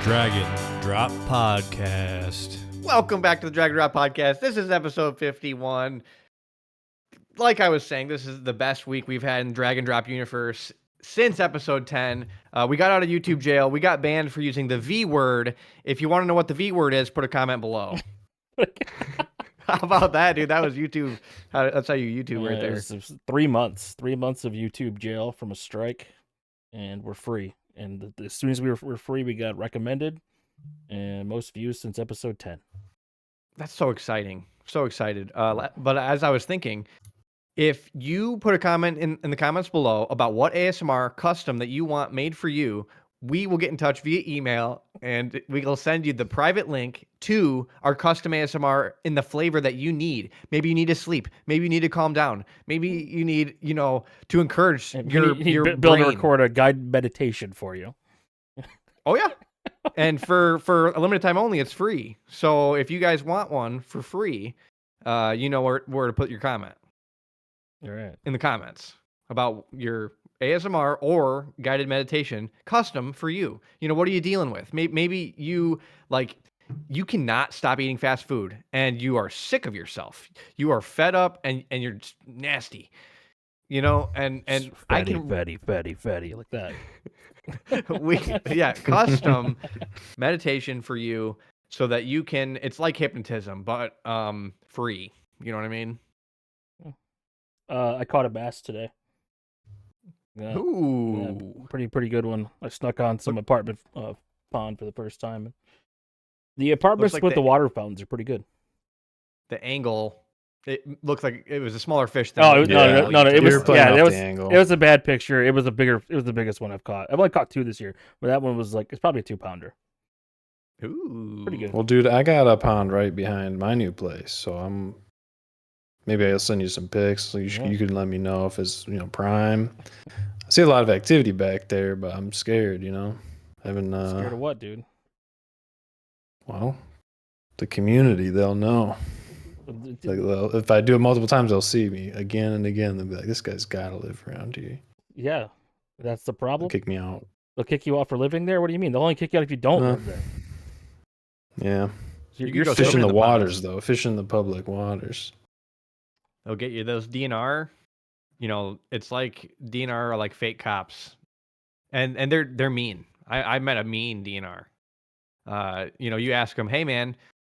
Dragon Drop Podcast. Welcome back to the Dragon Drop Podcast. This is episode 51. Like I was saying, this is the best week we've had in Dragon Drop universe since episode 10. We got out of YouTube jail. We got banned for using the V word. If you want to know what the V word is, put a comment below. How about that, dude? That was YouTube. That's how you YouTube right there. It was 3 months. 3 months of YouTube jail from a strike, and we're free. And as soon as we were free, we got recommended, and most views since episode 10. That's so exciting. So excited. But as I was thinking, if you put a comment in the comments below about what ASMR custom that you want made for you, we will get in touch via email, and we will send you the private link to our custom ASMR in the flavor that you need. Maybe you need to sleep. Maybe you need to calm down. Maybe you need, to encourage your build brain. and record a guided meditation for you. Oh, yeah. And for a limited time only, it's free. So if you guys want one for free, you know where to put your comment. All right. In the comments about your ASMR or guided meditation custom for you. What are you dealing with? Maybe you cannot stop eating fast food and you are sick of yourself. You are fed up and you're just nasty. And Fatty, I can fatty like that. Custom meditation for you so that you can, it's like hypnotism, but free. You know what I mean? I caught a bass today. Yeah, Ooh. Yeah, pretty good one. I snuck on some apartment pond for the first time. The apartments like with the water fountains are pretty good. The angle, it looked like it was a smaller fish than No, what it was a bad picture. It was the biggest one I've caught. I've only caught 2 this year, but that one was it's probably a 2-pounder. Ooh. Pretty good. Well, dude, I got a pond right behind my new place, so maybe I'll send you some pics so you can let me know if it's prime. I see a lot of activity back there, but I'm scared. Scared of what, dude? Well, the community, they'll know. If I do it multiple times, they'll see me again and again. They'll be like, "This guy's got to live around here." Yeah, that's the problem. They'll kick me out. They'll kick you out for living there? What do you mean? They'll only kick you out if you don't live there. Yeah. So you're fishing the waters, though. Fishing the public waters. They'll get you those DNR. It's like DNR are like fake cops. And they're mean. I met a mean DNR. You ask him, "Hey man,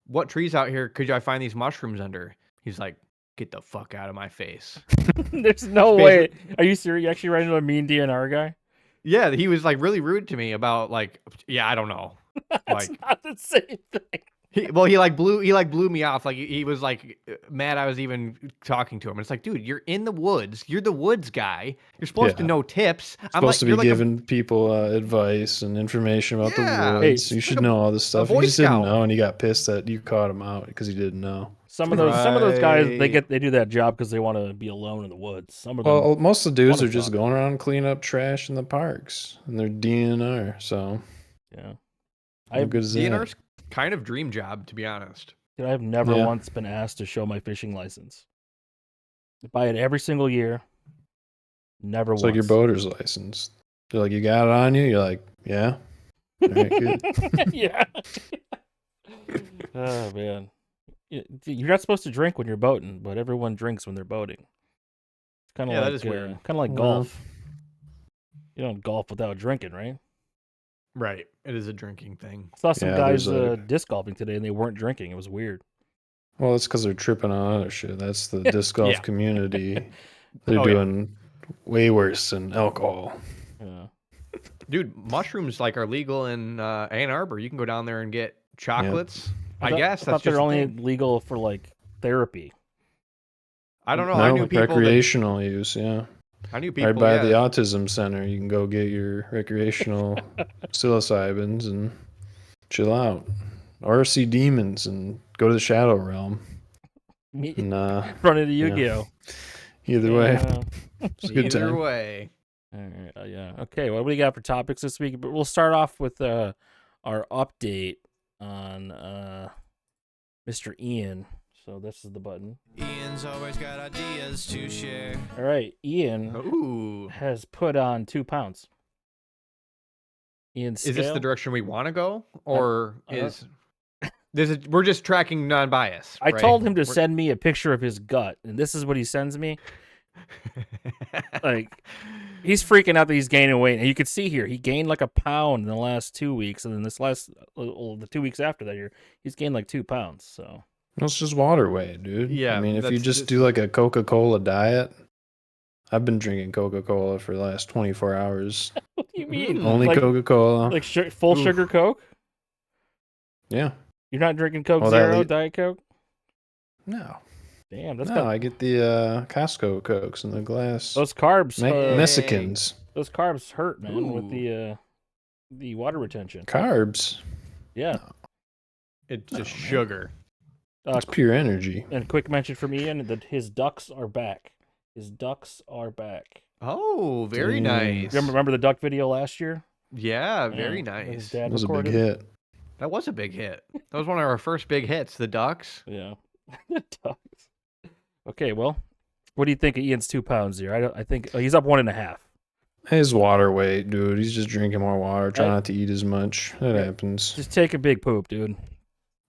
what trees out here could I find these mushrooms under?" He's like, "Get the fuck out of my face." There's no way. Are you serious? You actually ran into a mean DNR guy? Yeah, he was really rude to me about I don't know. That's not the same thing. He blew me off. He was mad I was even talking to him. It's like, dude, you're in the woods. You're the woods guy. You're supposed to know tips. Supposed to be giving people advice and information about the woods. Hey, you should know all this stuff. He just didn't know, and he got pissed that you caught him out because he didn't know. Some of those guys they do that job because they want to be alone in the woods. Some of them. Most of the dudes are just going around and cleaning up trash in the parks, and they're DNR. So yeah, how good is that? DNR's kind of dream job, to be honest. Dude, I've never once been asked to show my fishing license. I buy it every single year. Never once. It's like your boater's license. They're like, "You got it on you?" You're like, "Yeah." All right, good. Yeah. Oh man, you're not supposed to drink when you're boating, but everyone drinks when they're boating. It's kind of that is weird. Kind of like golf. You don't golf without drinking, right? Right. It is a drinking thing. I saw some guys disc golfing today, and they weren't drinking. It was weird. Well, it's because they're tripping on other shit. That's the disc golf community. They're doing way worse than alcohol. Yeah. Dude, mushrooms are legal in Ann Arbor. You can go down there and get chocolates. I guess that's they're only legal for therapy. I don't know. No, I knew people recreational use. Yeah. I knew people right by the autism center. You can go get your recreational psilocybins and chill out, or see demons and go to the shadow realm. In front of the Yu-Gi-Oh. Either way, it's a good time. Either way. All right, yeah. Okay, what do we got for topics this week? But we'll start off with our update on Mr. Ian. So this is the button. Ian's always got ideas to share. All right, Ian has put on 2 pounds. Ian's Is this the scale? direction we want to go, or I don't- is this? We're just tracking non-bias. I right? told him to We're- send me a picture of his gut, and this is what he sends me. Like, he's freaking out that he's gaining weight, and you can see here he gained like a pound in the last 2 weeks, and then this last the 2 weeks after that, he's gained like 2 pounds. So It's just water weight, dude. Yeah, I mean, if you that's just do like a Coca-Cola diet, I've been drinking Coca-Cola for the last 24 hours. what do you mean? Only like, Coca-Cola. like full Oof. sugar Coke? Yeah. You're not drinking Coke Well, that Zero, le- Diet Coke? No. Damn, that's No, got I get the Costco Cokes in the glass. those carbs. Mexicans. Those carbs hurt, man, with Ooh. the water retention. Carbs. Yeah. It's Oh, just man. sugar. It's pure energy. And quick mention from Ian that his ducks are back. His ducks are back. Oh, very Damn. nice. Remember the duck video last year? Yeah, very Yeah, that his nice. dad It was a big recorded? hit. That was a big hit. That was one of our first big hits. The Ducks. Yeah. The ducks. Okay, well, what do you think of Ian's 2 pounds here? I think he's up 1.5. His water weight, dude. He's just drinking more water, trying Right. not to eat as much. That happens. Just take a big poop, dude.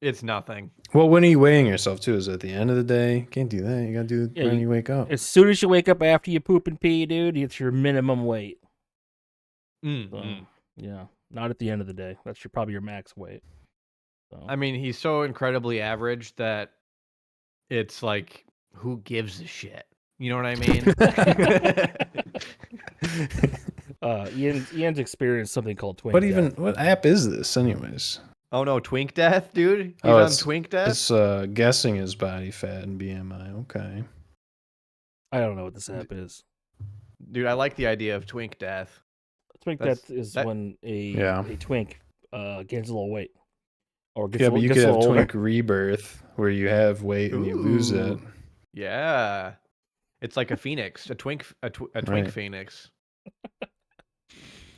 It's nothing. Well, when are you weighing yourself, too? Is it at the end of the day? Can't do that. You got to do it Yeah, when you wake up. As soon as you wake up after you poop and pee, dude, it's your minimum weight. Mm, So, mm. yeah, not at the end of the day. That's probably your max weight. So. I mean, he's so incredibly average that it's like, who gives a shit? You know what I mean? Ian's experienced something called twink. What even? death. What app is this, anyways? Oh no, Twink Death, dude. He's Oh, on it's- Twink Death. It's guessing his body fat and BMI. Okay. I don't know what this app is. Dude, I like the idea of Twink Death. Twink That's- death is that- when Yeah. a twink gains a little weight, or gets Yeah, a, but you gets could a have little older. twink rebirth where you have weight and you lose it. Ooh. Yeah, it's like a phoenix, a twink Right. phoenix.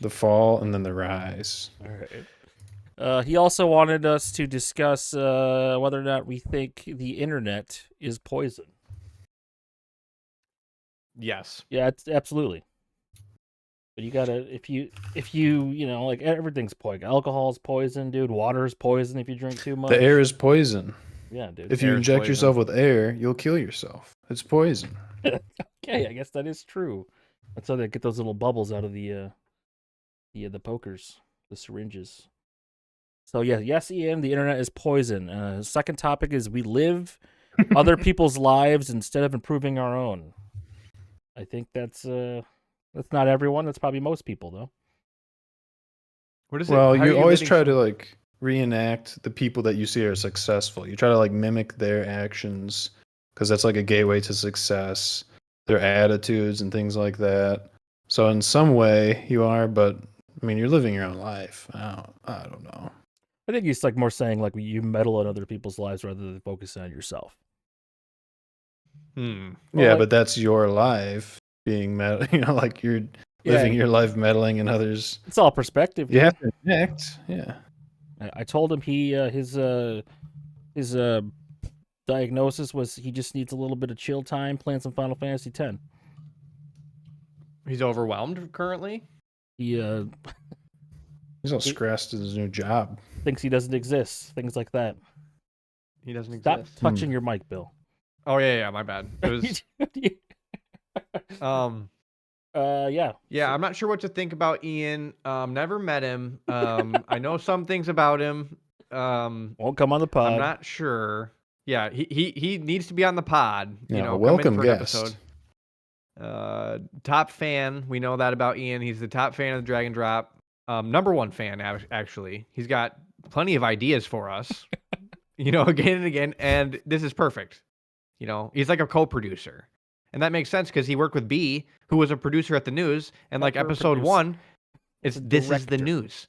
The fall and then the rise. All right. He also wanted us to discuss whether or not we think the internet is poison. Yes. Yeah, it's absolutely. But you gotta if you like everything's poison. Alcohol's poison, dude. Water's poison if you drink too much. The air is poison. Yeah, dude. If you Air is inject poison. yourself with air, you'll kill yourself. It's poison. Okay, I guess that is true. That's how they get those little bubbles out of the pokers, the syringes. So yeah, yes, Ian, the internet is poison. Second topic is we live other people's lives instead of improving our own. I think that's not everyone. That's probably most people, though. What is it? Well, How are you always living try so- to like reenact the people that you see are successful. You try to like mimic their actions because that's like a gateway to success, their attitudes and things like that. So in some way you are, but I mean, you're living your own life. I don't know. I think he's like more saying like you meddle in other people's lives rather than focusing on yourself. Hmm. Well, Yeah, like- but that's your life being like you're Yeah. living your life meddling in others. It's all perspective. You have to connect. Yeah. I told him his diagnosis was he just needs a little bit of chill time playing some Final Fantasy X. He's overwhelmed currently. He He's all stressed at his new job. thinks he doesn't exist. Things like that. He doesn't Stop exist. touching your mic, Bill. Oh yeah, my bad. It was Yeah. yeah. I'm not sure what to think about Ian. Never met him. I know some things about him. Won't come on the pod. I'm not sure. Yeah, he needs to be on the pod. Yeah, You know, welcome come in for an guest. episode. Top fan. We know that about Ian. He's the top fan of the Drag and Drop. Number one fan, actually. He's got plenty of ideas for us. Again and again, and this is perfect. He's like a co-producer, and that makes sense because he worked with B, who was a producer at the news, and like Never episode produced. 1, It's a this is the director. news.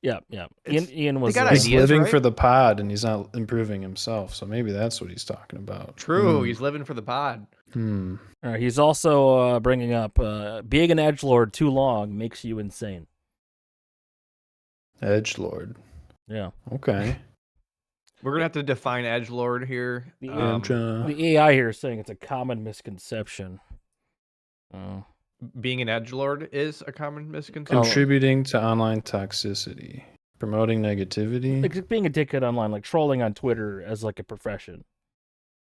Yeah, yeah. It's- Ian was. got He's ideas, living right? for the pod and he's not improving himself. So maybe that's what he's talking about. True, he's living for the pod. He's also bringing up being an edgelord too long makes you insane. Edgelord. Yeah. Okay. We're gonna have to define edgelord here. The Um, The AI here is saying it's a common misconception. being an edgelord is a common misconception? Contributing to online toxicity, promoting negativity. Like being a dickhead online, like trolling on Twitter as like a profession.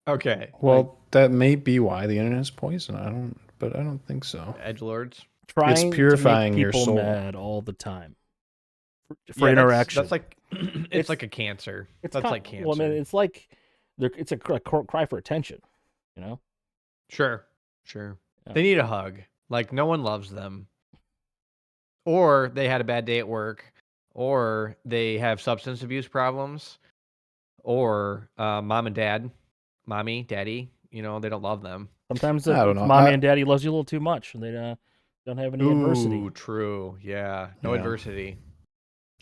Okay. Well, that may be why the internet is poison. I don't think so. Edgelords. Trying purifying to make your people soul. mad all the time for Yeah, interaction. That's like it's like a cancer. That's like cancer. Well, I mean, it's like it's a cry for attention. You know. Sure. Yeah. They need a hug. Like no one loves them. Or they had a bad day at work, or they have substance abuse problems, or mom and dad, mommy, daddy, they don't love them. Sometimes I don't if know. mommy and daddy loves you a little too much, and they don't have any adversity. Ooh, true. Yeah. No Yeah. adversity.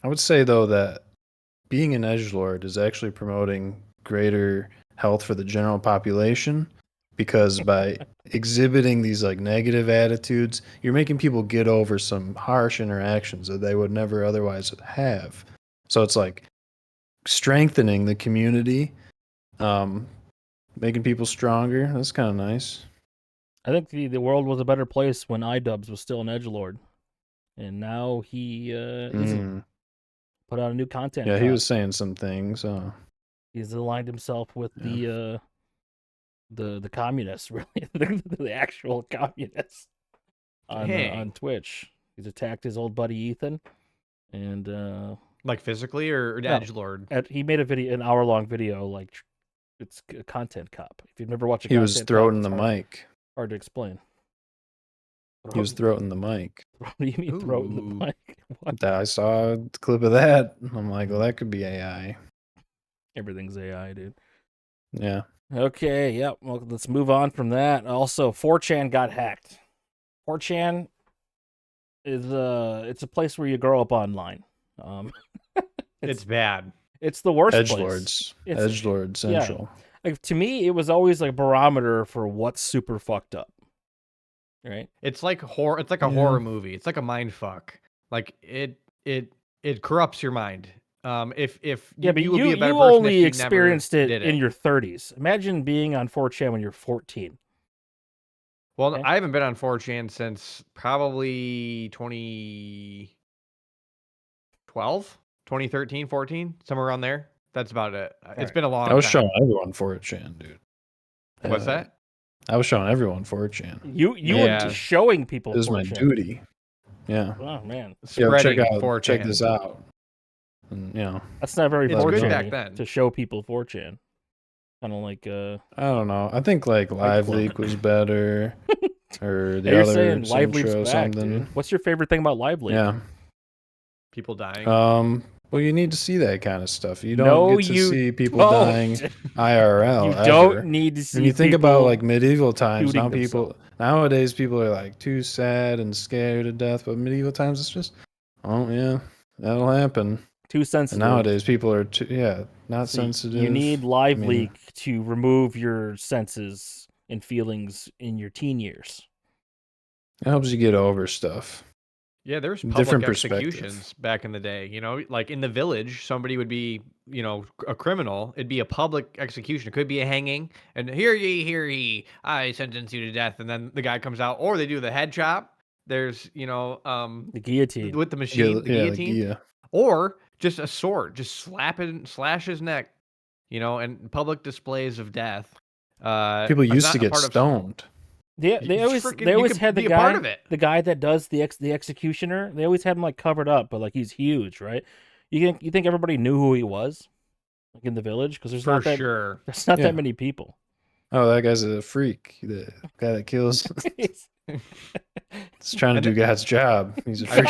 I would say though that being an edgelord is actually promoting greater health for the general population, because by exhibiting these like negative attitudes, you're making people get over some harsh interactions that they would never otherwise have. So it's like strengthening the community, making people stronger. That's kind of nice. I think the world was a better place when iDubbbz was still an edgelord, and now he isn't. Put out a new content. Yeah, he was saying some things. He's aligned himself with the communists, really, the actual communists on Twitch. He's attacked his old buddy Ethan, and like physically or no, edgelord. He made an hour-long video, like it's a content cop. If you've never watched, he was throating the mic. Hard to explain. He was throating the mic. What do you mean throating the mic? What? I saw a clip of that. I'm like, well, that could be AI. Everything's AI, dude. Yeah. Okay, yep. Well, let's move on from that. Also, 4chan got hacked. 4chan is it's a place where you grow up online. It's bad. It's the worst Edgelords. place. Edgelord Central. Yeah. Like, to me, it was always like a barometer for what's super fucked up. Right? It's like horror. It's like a horror movie. It's like a mind fuck. Like it corrupts your mind. If but you would be a better you person only if you experienced never it did in your 30s. Imagine being on 4chan when you're 14. Well, Okay. I haven't been on 4chan since probably 2012, 2013, 14, somewhere around there. That's about it. It's been a long time. I was showing everyone 4chan, dude. What's that? I was showing everyone 4chan. You were showing people. It was my 4chan. duty. Yeah. Oh man, Spreading check 4chan. this out. And, that's not very It's 4chan good back then. to show people 4chan. Kind of like I don't know. I think like Like Live Leak was better, or the you're other saying Live Leak's Centro back, something. dude. What's your favorite thing about Live Leak? Yeah. People dying. Well, you need to see that kind of stuff. You don't No, get to you see people don't. dying IRL. You ever. don't need to see. When you think about like medieval times, shooting nowadays people are like too sad and scared to death. But medieval times, it's just, oh yeah, that'll happen. Too sensitive. And nowadays people are not sensitive. You need Live Leak to remove your senses and feelings in your teen years. It helps you get over stuff. Yeah, there's Different public perspective. executions back in the day. Like in the village, somebody would be, a criminal. It'd be a public execution. It could be a hanging, and hear ye, I sentence you to death. And then the guy comes out, or they do the head chop. There's, The guillotine with the machine, the guillotine, Yeah. or just a sword, just slash his neck. And public displays of death. People I'm used not to a get part of- stoned. They You always freaking- they you always could had the be a part guy of it. the guy that does the executioner. They always had him like covered up, but like he's huge, right? You think everybody knew who he was, like in the village, because there's not that many people. Oh, that guy's a freak. The guy that kills. He's trying to do God's job. He's a freak.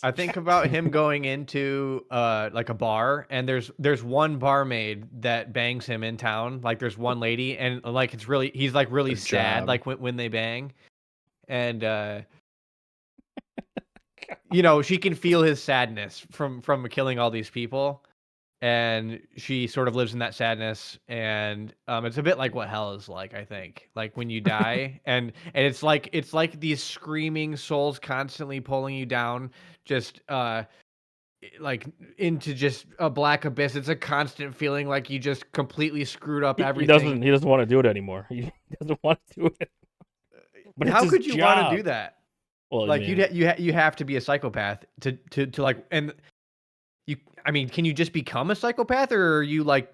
I think about him going into like a bar, and there's one barmaid that bangs him in town. Like there's one lady, and like he's like really Good sad, job. like when they bang, and she can feel his sadness from killing all these people, and she sort of lives in that sadness, and it's a bit like what hell is like, I think, like when you die, and it's like these screaming souls constantly pulling you down, just like into just a black abyss. It's a constant feeling like you just completely screwed up everything. He doesn't want to do it anymore. He doesn't want to do it. But it's how his could you want job. to do that? Well, Like man, you have to be a psychopath to like, and you. I mean, can you just become a psychopath, or are you like,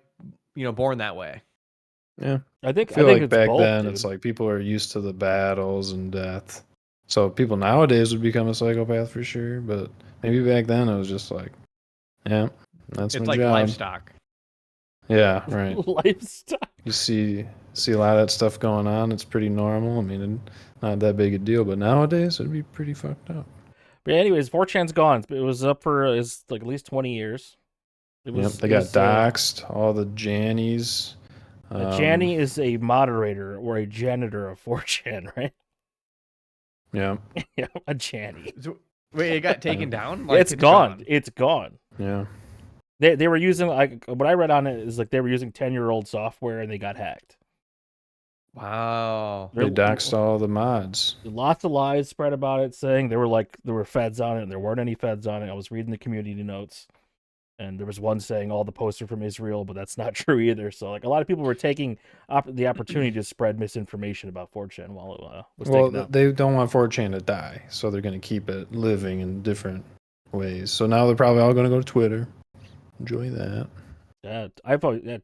born that way? Yeah. I think I feel like it's back both, then dude. it's like people are used to the battles and death. So people nowadays would become a psychopath for sure, but maybe back then it was just like, yeah, that's It's my like job. livestock. Yeah, right. Lifestyle. You see a lot of that stuff going on. It's pretty normal. I mean, not that big a deal, but nowadays it'd be pretty fucked up. But anyways, 4chan's gone. It was up for it's like at least 20 years. It was. Yep, they it got was, doxxed. All the Jannies. Janny is a moderator or a janitor of 4chan, right? Yeah, Yeah, a Janny. So, wait, it got taken down? It's gone. It's gone. yeah. They were using, like, what I read on it is like they were using 10-year-old software and they got hacked. Wow. They doxed all the mods. Lots of lies spread about it, saying there were feds on it, and there weren't any feds on it. I was reading the community notes, and there was one saying all the posts are from Israel, but that's not true either. So, like, a lot of people were taking the opportunity to spread misinformation about 4chan while it was taken out. They don't want 4chan to die, so they're going to keep it living in different ways. So now they're probably all going to go to Twitter. Enjoy that. Yeah,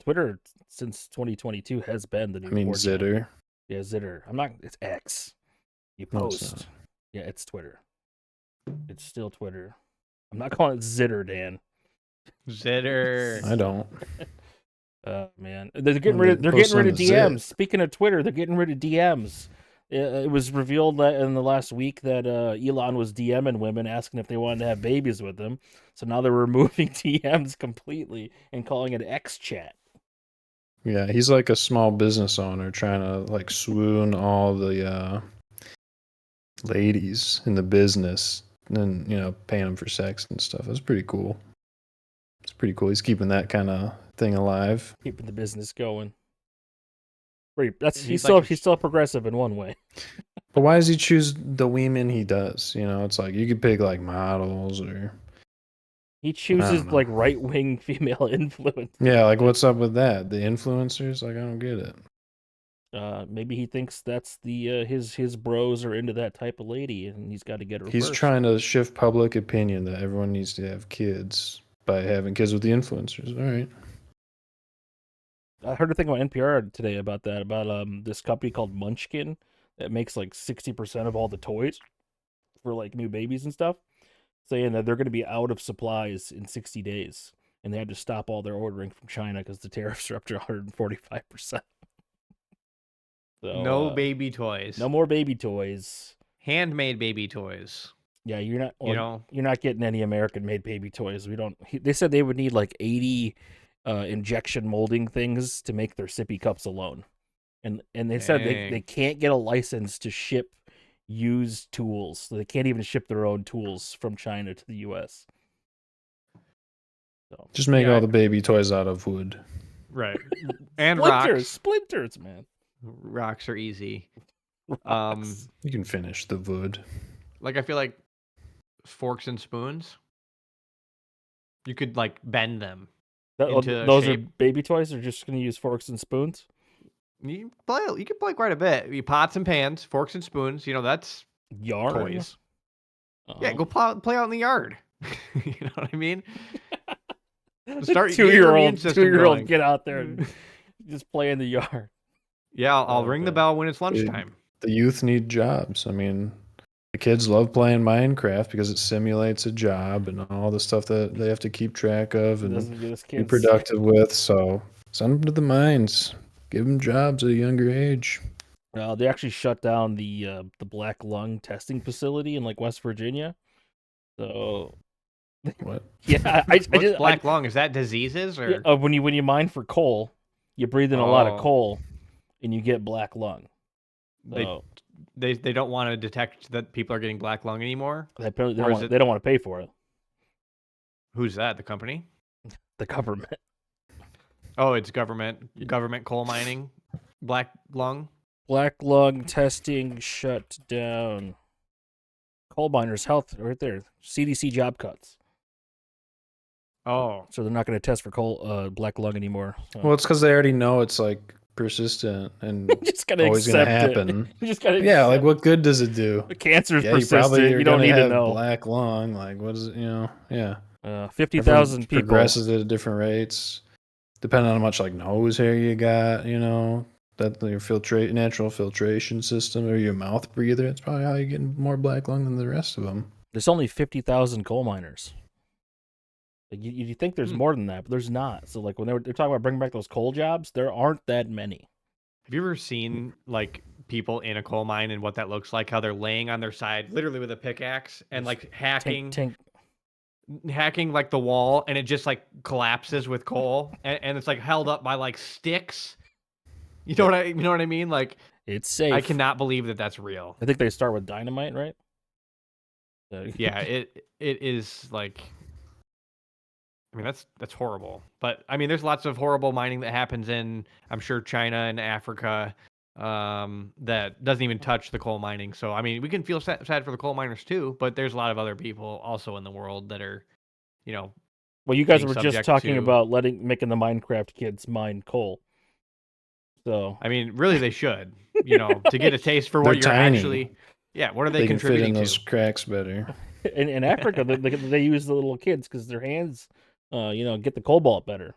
Twitter since 2022 has been the new. I mean, 4chan. Zitter. Yeah, Zitter. It's X. You No, it's post. not. Yeah, it's Twitter. It's still Twitter. I'm not calling it Zitter, Dan. Zitter. I don't. Man, they're getting When rid of they post on DMs. the Zit. Speaking of Twitter, they're getting rid of DMs. It was revealed that in the last week that Elon was DMing women asking if they wanted to have babies with them. So now they're removing DMs completely and calling it X chat. Yeah, he's like a small business owner trying to like swoon all the ladies in the business and paying them for sex and stuff. That's pretty cool. It's pretty cool. He's keeping that kind of thing alive. Keeping the business going. He's still progressive in one way. But why does he choose the women he does? It's like you could pick like models or He chooses know. like right-wing female influence. yeah, like what's up with that? The influencers? Like I don't get it. Maybe he thinks that's the his bros are into that type of lady, and he's got to get her. He's first. trying to shift public opinion that everyone needs to have kids by having kids with the influencers. All right. I heard a thing on NPR today about that, about this company called Munchkin that makes like 60% of all the toys for like new babies and stuff, saying that they're going to be out of supplies in 60 days, and they had to stop all their ordering from China because the tariffs are up to 145%. So, No baby toys. no more baby toys. Handmade baby toys. Yeah, you're not getting any American-made baby toys. They said they would need like 80 injection molding things to make their sippy cups alone, and they said they can't get a license to ship used tools. So they can't even ship their own tools from China to the U.S. So Just make all the baby toys out of wood. Right. And splinters, man. Rocks are easy. Rocks. You can finish the wood. Like I feel like forks and spoons, you could like bend them. Those shape. are baby toys. They're just going to use forks and spoons. You can play quite a bit. Pots and pans, forks and spoons. That's Yarn toys. Uh-oh. Yeah, go play out in the yard. You know what I mean? Start two-year-old get out there and just play in the yard. Yeah, I'll ring the bell when it's lunchtime. The youth need jobs. I mean, the kids love playing Minecraft because it simulates a job and all the stuff that they have to keep track of and be productive with. So send them to the mines. Give them jobs at a younger age. They actually shut down the black lung testing facility in like West Virginia. So what? Yeah, black lung? Is that diseases or when you mine for coal, you breathe in a lot of coal, and you get black lung. So, they don't want to detect that people are getting black lung anymore. They don't want to pay for it. Who's that? The company? The government. Oh, it's government coal mining. Black lung testing shut down. Coal miners' health right there. CDC job cuts. Oh, so they're not going to test for black lung anymore. So. Well, it's because they already know it's like persistent and Just gotta always going to accept it. happen. You just gotta Yeah, like accept what good does it do? the cancer's Yeah, you probably persistent. are You don't going need to to have know. black lung. Like what is it? Yeah. 50,000 Everyone people. progresses at different rates, depending on how much like nose hair you got. That your natural filtration system, or your mouth breather. It's probably how you're getting more black lung than the rest of them. There's only 50,000 coal miners. Like you think there's more than that, but there's not. So like when they're talking about bringing back those coal jobs, there aren't that many. Have you ever seen like people in a coal mine and what that looks like? How they're laying on their side, literally with a pickaxe, and like hacking like the wall, and it just like collapses with coal, and it's like held up by like sticks. You know what I mean? Like It's safe. I cannot believe that that's real. I think they start with dynamite, right? Yeah, it is like. I mean, that's horrible. But I mean, there's lots of horrible mining that happens in, I'm sure, China and Africa, that doesn't even touch the coal mining. So I mean, we can feel sad for the coal miners too, but there's a lot of other people also in the world that are, Well, you guys being were just subject talking to- about making the Minecraft kids mine coal. So I mean, really, they should, to get a taste for what They're you're tiny. actually. Yeah, what are they can fit in contributing those to? cracks better. in Africa, they use the little kids because their hands, get the cobalt better.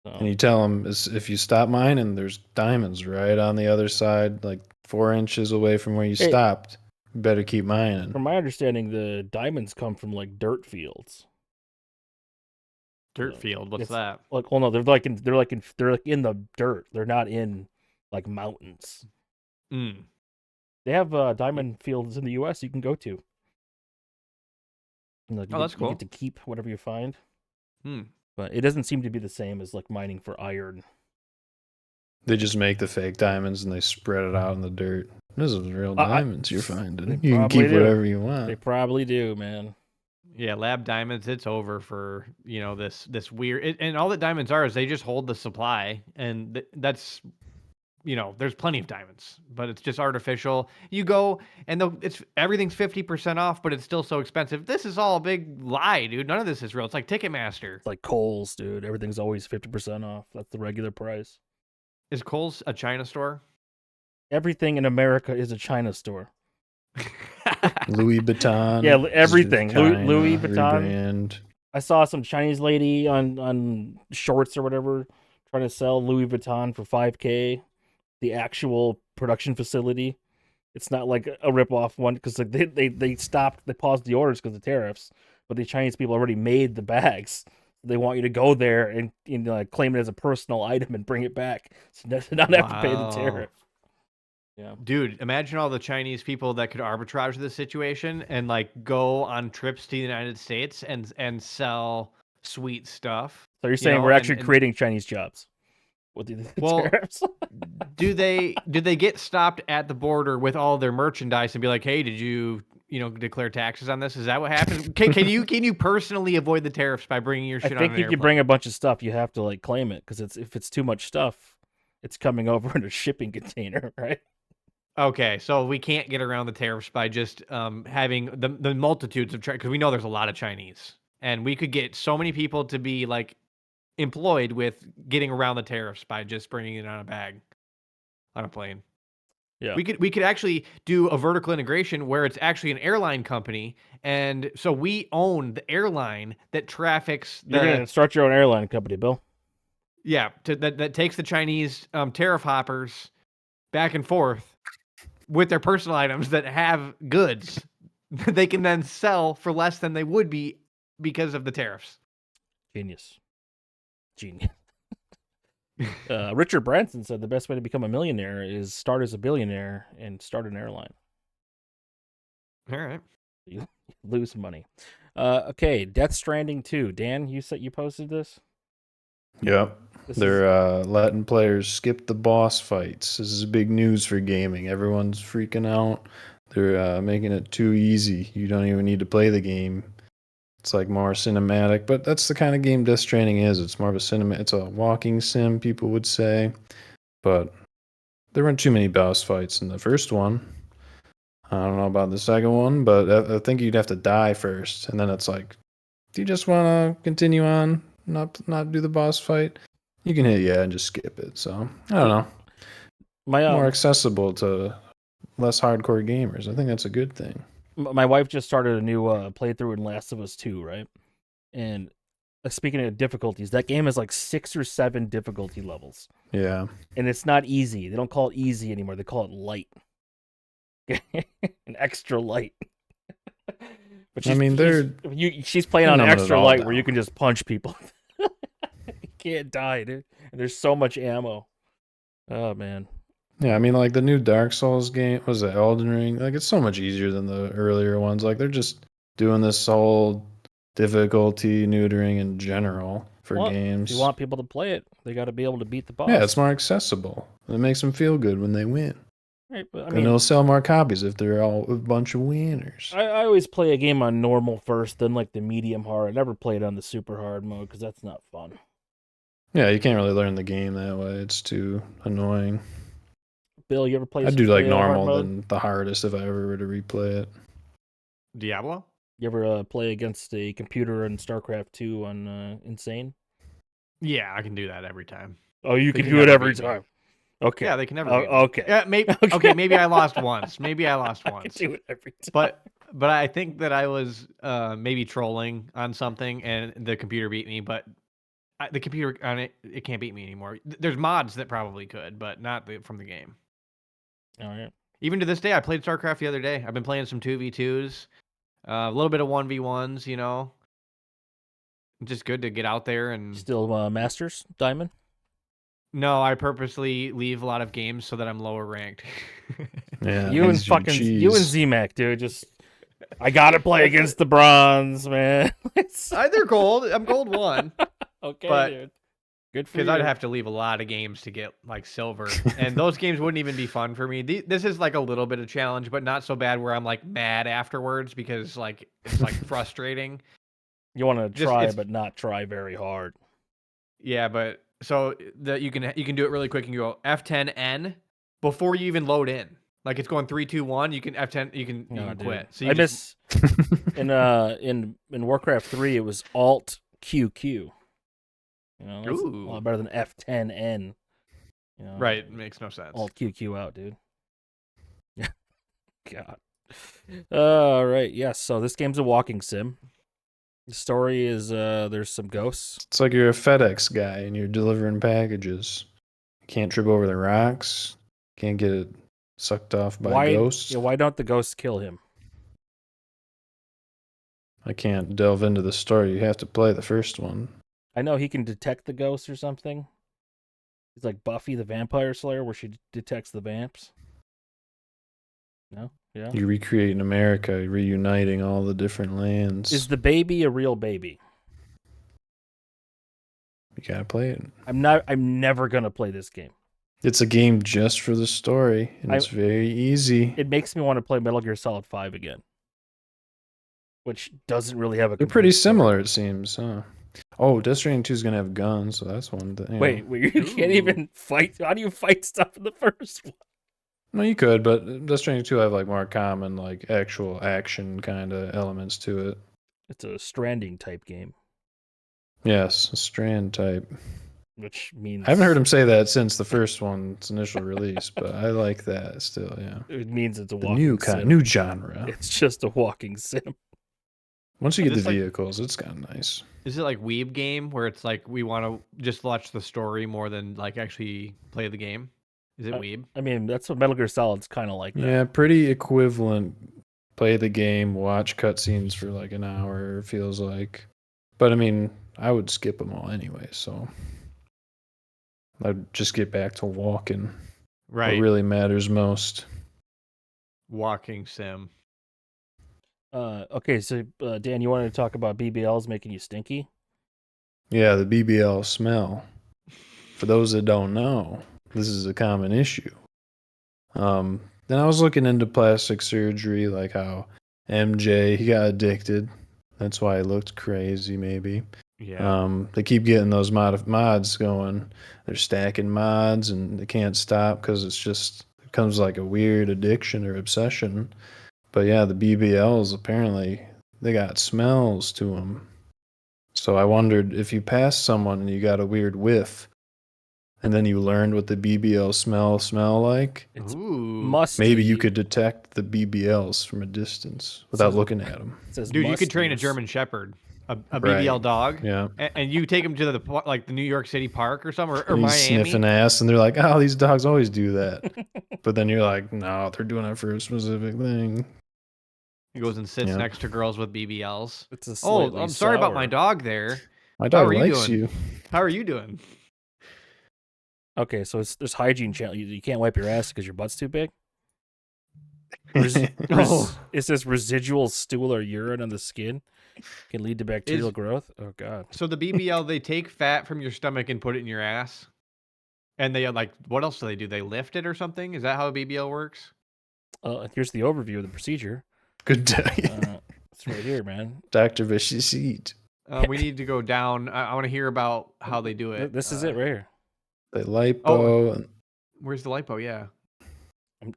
So, And you tell them if you stop mining, there's diamonds right on the other side, like 4 inches away from where you stopped. You better keep mining. from my understanding, the diamonds come from like dirt fields. Dirt field. What's that? Like, well, no, they're like in the dirt. They're not in like mountains. Mm. They have diamond fields in the U.S. you can go to. And, like, that's cool. You get to keep whatever you find. Hmm. But it doesn't seem to be the same as like mining for iron. They just make the fake diamonds and they spread it out in the dirt. This is real diamonds you're finding. they You can keep probably do. whatever you want. They probably do, man. Yeah, lab diamonds. It's over for this weird. And all that diamonds are is they just hold the supply, and that's. There's plenty of diamonds, but it's just artificial. You go and everything's 50% off, but it's still so expensive. This is all a big lie, dude. None of this is real. It's like Ticketmaster. It's like Kohl's, dude. Everything's always 50% off. That's the regular price. Is Kohl's a China store? Everything in America is a China store. Louis Vuitton. Yeah, everything. China, Louis Vuitton. rebrand. I saw some Chinese lady on shorts or whatever trying to sell Louis Vuitton for $5,000. The actual production facility. It's not like a rip-off one because like they paused the orders because of tariffs, but the Chinese people already made the bags. They want you to go there and claim it as a personal item and bring it back, so not have to pay the tariff. Yeah, dude, imagine all the Chinese people that could arbitrage this situation and like go on trips to the United States and sell sweet stuff. So you're saying we're actually creating Chinese jobs? With the tariffs? do they get stopped at the border with all their merchandise and be like, hey, did you declare taxes on this? Is that what happens? Can you personally avoid the tariffs by bringing your shit on an airplane? I think you bring a bunch of stuff, you have to like claim it because if it's too much stuff, it's coming over in a shipping container, right? Okay, so we can't get around the tariffs by just having the multitudes of because we know there's a lot of Chinese, and we could get so many people to be like employed with getting around the tariffs by just bringing it on a bag on a plane. Yeah, we could actually do a vertical integration where it's actually an airline company, and so we own the airline that traffics. You're gonna start your own airline company, Bill. Yeah, that takes the Chinese tariff hoppers back and forth with their personal items that have goods they can then sell for less than they would be because of the tariffs. Genius. Richard Branson said the best way to become a millionaire is start as a billionaire and start an airline. All right. You lose money. Okay, Death Stranding 2. Dan, you posted this? Yep. They're letting players skip the boss fights. This is big news for gaming. Everyone's freaking out. They're making it too easy. You don't even need to play the game. It's like more cinematic, but that's the kind of game Death Stranding is. It's more of a cinema. It's a walking sim, people would say. But there weren't too many boss fights in the first one. I don't know about the second one, but I think you'd have to die first, and then it's like, do you just want to continue on, not do the boss fight? You can hit yeah and just skip it. So I don't know. My More accessible to less hardcore gamers. I think that's a good thing. my wife just started a new playthrough in Last of Us 2, right? And speaking of difficulties, that game has like 6 or 7 difficulty levels. Yeah. And it's not easy. They don't call it easy anymore. They call it light. An extra light. But I mean, she's playing on numbing it extra all light where down. you can just punch people. You can't die, dude. And there's so much ammo. Oh, man. Yeah, I mean, like the new Dark Souls game was it Elden Ring. Like it's so much easier than the earlier ones. Like they're just doing this whole difficulty neutering in general for games. If you want people to play it, they got to be able to beat the boss. Yeah, it's more accessible. It makes them feel good when they win. Right, but, And it'll sell more copies if they're all a bunch of winners. I always play a game on normal first, then like the medium hard. I never play it on the super hard mode because that's not fun. Yeah, you can't really learn the game that way. It's too annoying. Bill, you ever play? I'd do like hard normal mode? than the hardest if I ever were to replay it. Diablo? You ever play against a computer in StarCraft 2 on Insane? Yeah, I can do that every time. Oh, you They can can do it never every beat me. time. Okay. Yeah, they can never. Oh, beat me. okay. Yeah, maybe. Okay. Okay, maybe I lost once. Maybe I lost I can once. do it every time. But I think that I was maybe trolling on something, and the computer beat me. But the computer on it can't beat me anymore. There's mods that probably could, but not from the game. All right. Even to this day, I played StarCraft the other day. I've been playing some 2v2s, a little bit of 1v1s. You know, just good to get out there and. Still Masters Diamond? No, I purposely leave a lot of games so that I'm lower ranked. Yeah, You and these are fucking cheese. you and Z-Mac, dude. Just I gotta play against the bronze, man. They're gold. I'm gold 1. Okay, but- dude. Good for Because you. I'd have to leave a lot of games to get like silver, and those games wouldn't even be fun for me. This is like a little bit of challenge, but not so bad where I'm like mad afterwards because like it's like frustrating. You want to Just- try, it's- but not try very hard. Yeah, but so that you can do it really quick and you go F10N before you even load in. Like it's going 3, 2, 1. You can F10. You can No, dude. quit. So you I just, miss in Warcraft 3. It was Alt QQ. You know, that's a Ooh. lot better than F10N. You know, right. Makes no sense. Alt QQ out, dude. God. All right. Yes. So this game's a walking sim. The story is there's some ghosts. It's like you're a FedEx guy and you're delivering packages. You can't trip over the rocks. Can't get it sucked off by ghosts. Yeah, why don't the ghosts kill him? I can't delve into the story. You have to play the first one. I know he can detect the ghosts or something. He's like Buffy the Vampire Slayer, where she detects the vamps. No, yeah. You recreate America, reuniting all the different lands. Is the baby a real baby? You gotta play it. I'm never gonna play this game. It's a game just for the story, and it's very easy. It makes me want to play Metal Gear Solid 5 again, which doesn't really have a. They're complete pretty story. similar, it seems, huh? Oh, Death Stranding 2 is gonna have guns, so that's one thing. Wait, you can't even fight. How do you fight stuff in the first one? No, you could, but Death Stranding 2 have like more common, like actual action kind of elements to it. It's a Stranding type game, Yes, a Strand type. which means I haven't heard him say that since the first one's initial release, but I like that still. Yeah, It means it's a the walking sim. new genre. It's just a walking sim. Once you Is get the this like- vehicles, it's kind of nice. Is it like Weeb game where it's like we want to just watch the story more than like actually play the game? Is it Weeb? I mean, that's what Metal Gear Solid's kind of like. That. Yeah, pretty equivalent. Play the game, watch cutscenes for like an hour. It feels like, but I mean, I would skip them all anyway. So I'd just get back to walking. Right. What really matters most. Walking sim. Okay, so Dan, you wanted to talk about BBLs making you stinky? Yeah, the BBL smell. For those that don't know, this is a common issue. Then I was looking into plastic surgery, like how MJ, he got addicted. That's why he looked crazy, maybe. Yeah. They keep getting those mods going. They're stacking mods, and they can't stop because it becomes like a weird addiction or obsession. But yeah, the BBLs, apparently, they got smells to them. So I wondered if you pass someone and you got a weird whiff, and then you learned what the BBL smell like, It's Ooh. musty. maybe you could detect the BBLs from a distance without looking at them. It says Dude, you could train a mustiness. German Shepherd, a Right. BBL dog, Yeah. and you take him to the New York City park or something, or And he's Miami. sniffing ass, and they're like, "Oh, these dogs always do that." But then you're like, "No, they're doing it for a specific thing." He goes and sits Yeah. next to girls with BBLs. It's a Oh, slightly I'm sorry about my sour. dog there. My How dog are you likes doing? you. How are you doing? Okay, so there's hygiene challenge. You can't wipe your ass because your butt's too big. Is Oh. this residual stool or urine on the skin can lead to bacterial growth? Oh God. So the BBL, they take fat from your stomach and put it in your ass, and they what else do they do? They lift it or something? Is that how a BBL works? Here's the overview of the procedure. Good day. It's right here, man. Dr. Vicious Seat. We need to go down. I want to hear about how they do it. This is it right here. They lipo. And Where's the lipo? Yeah.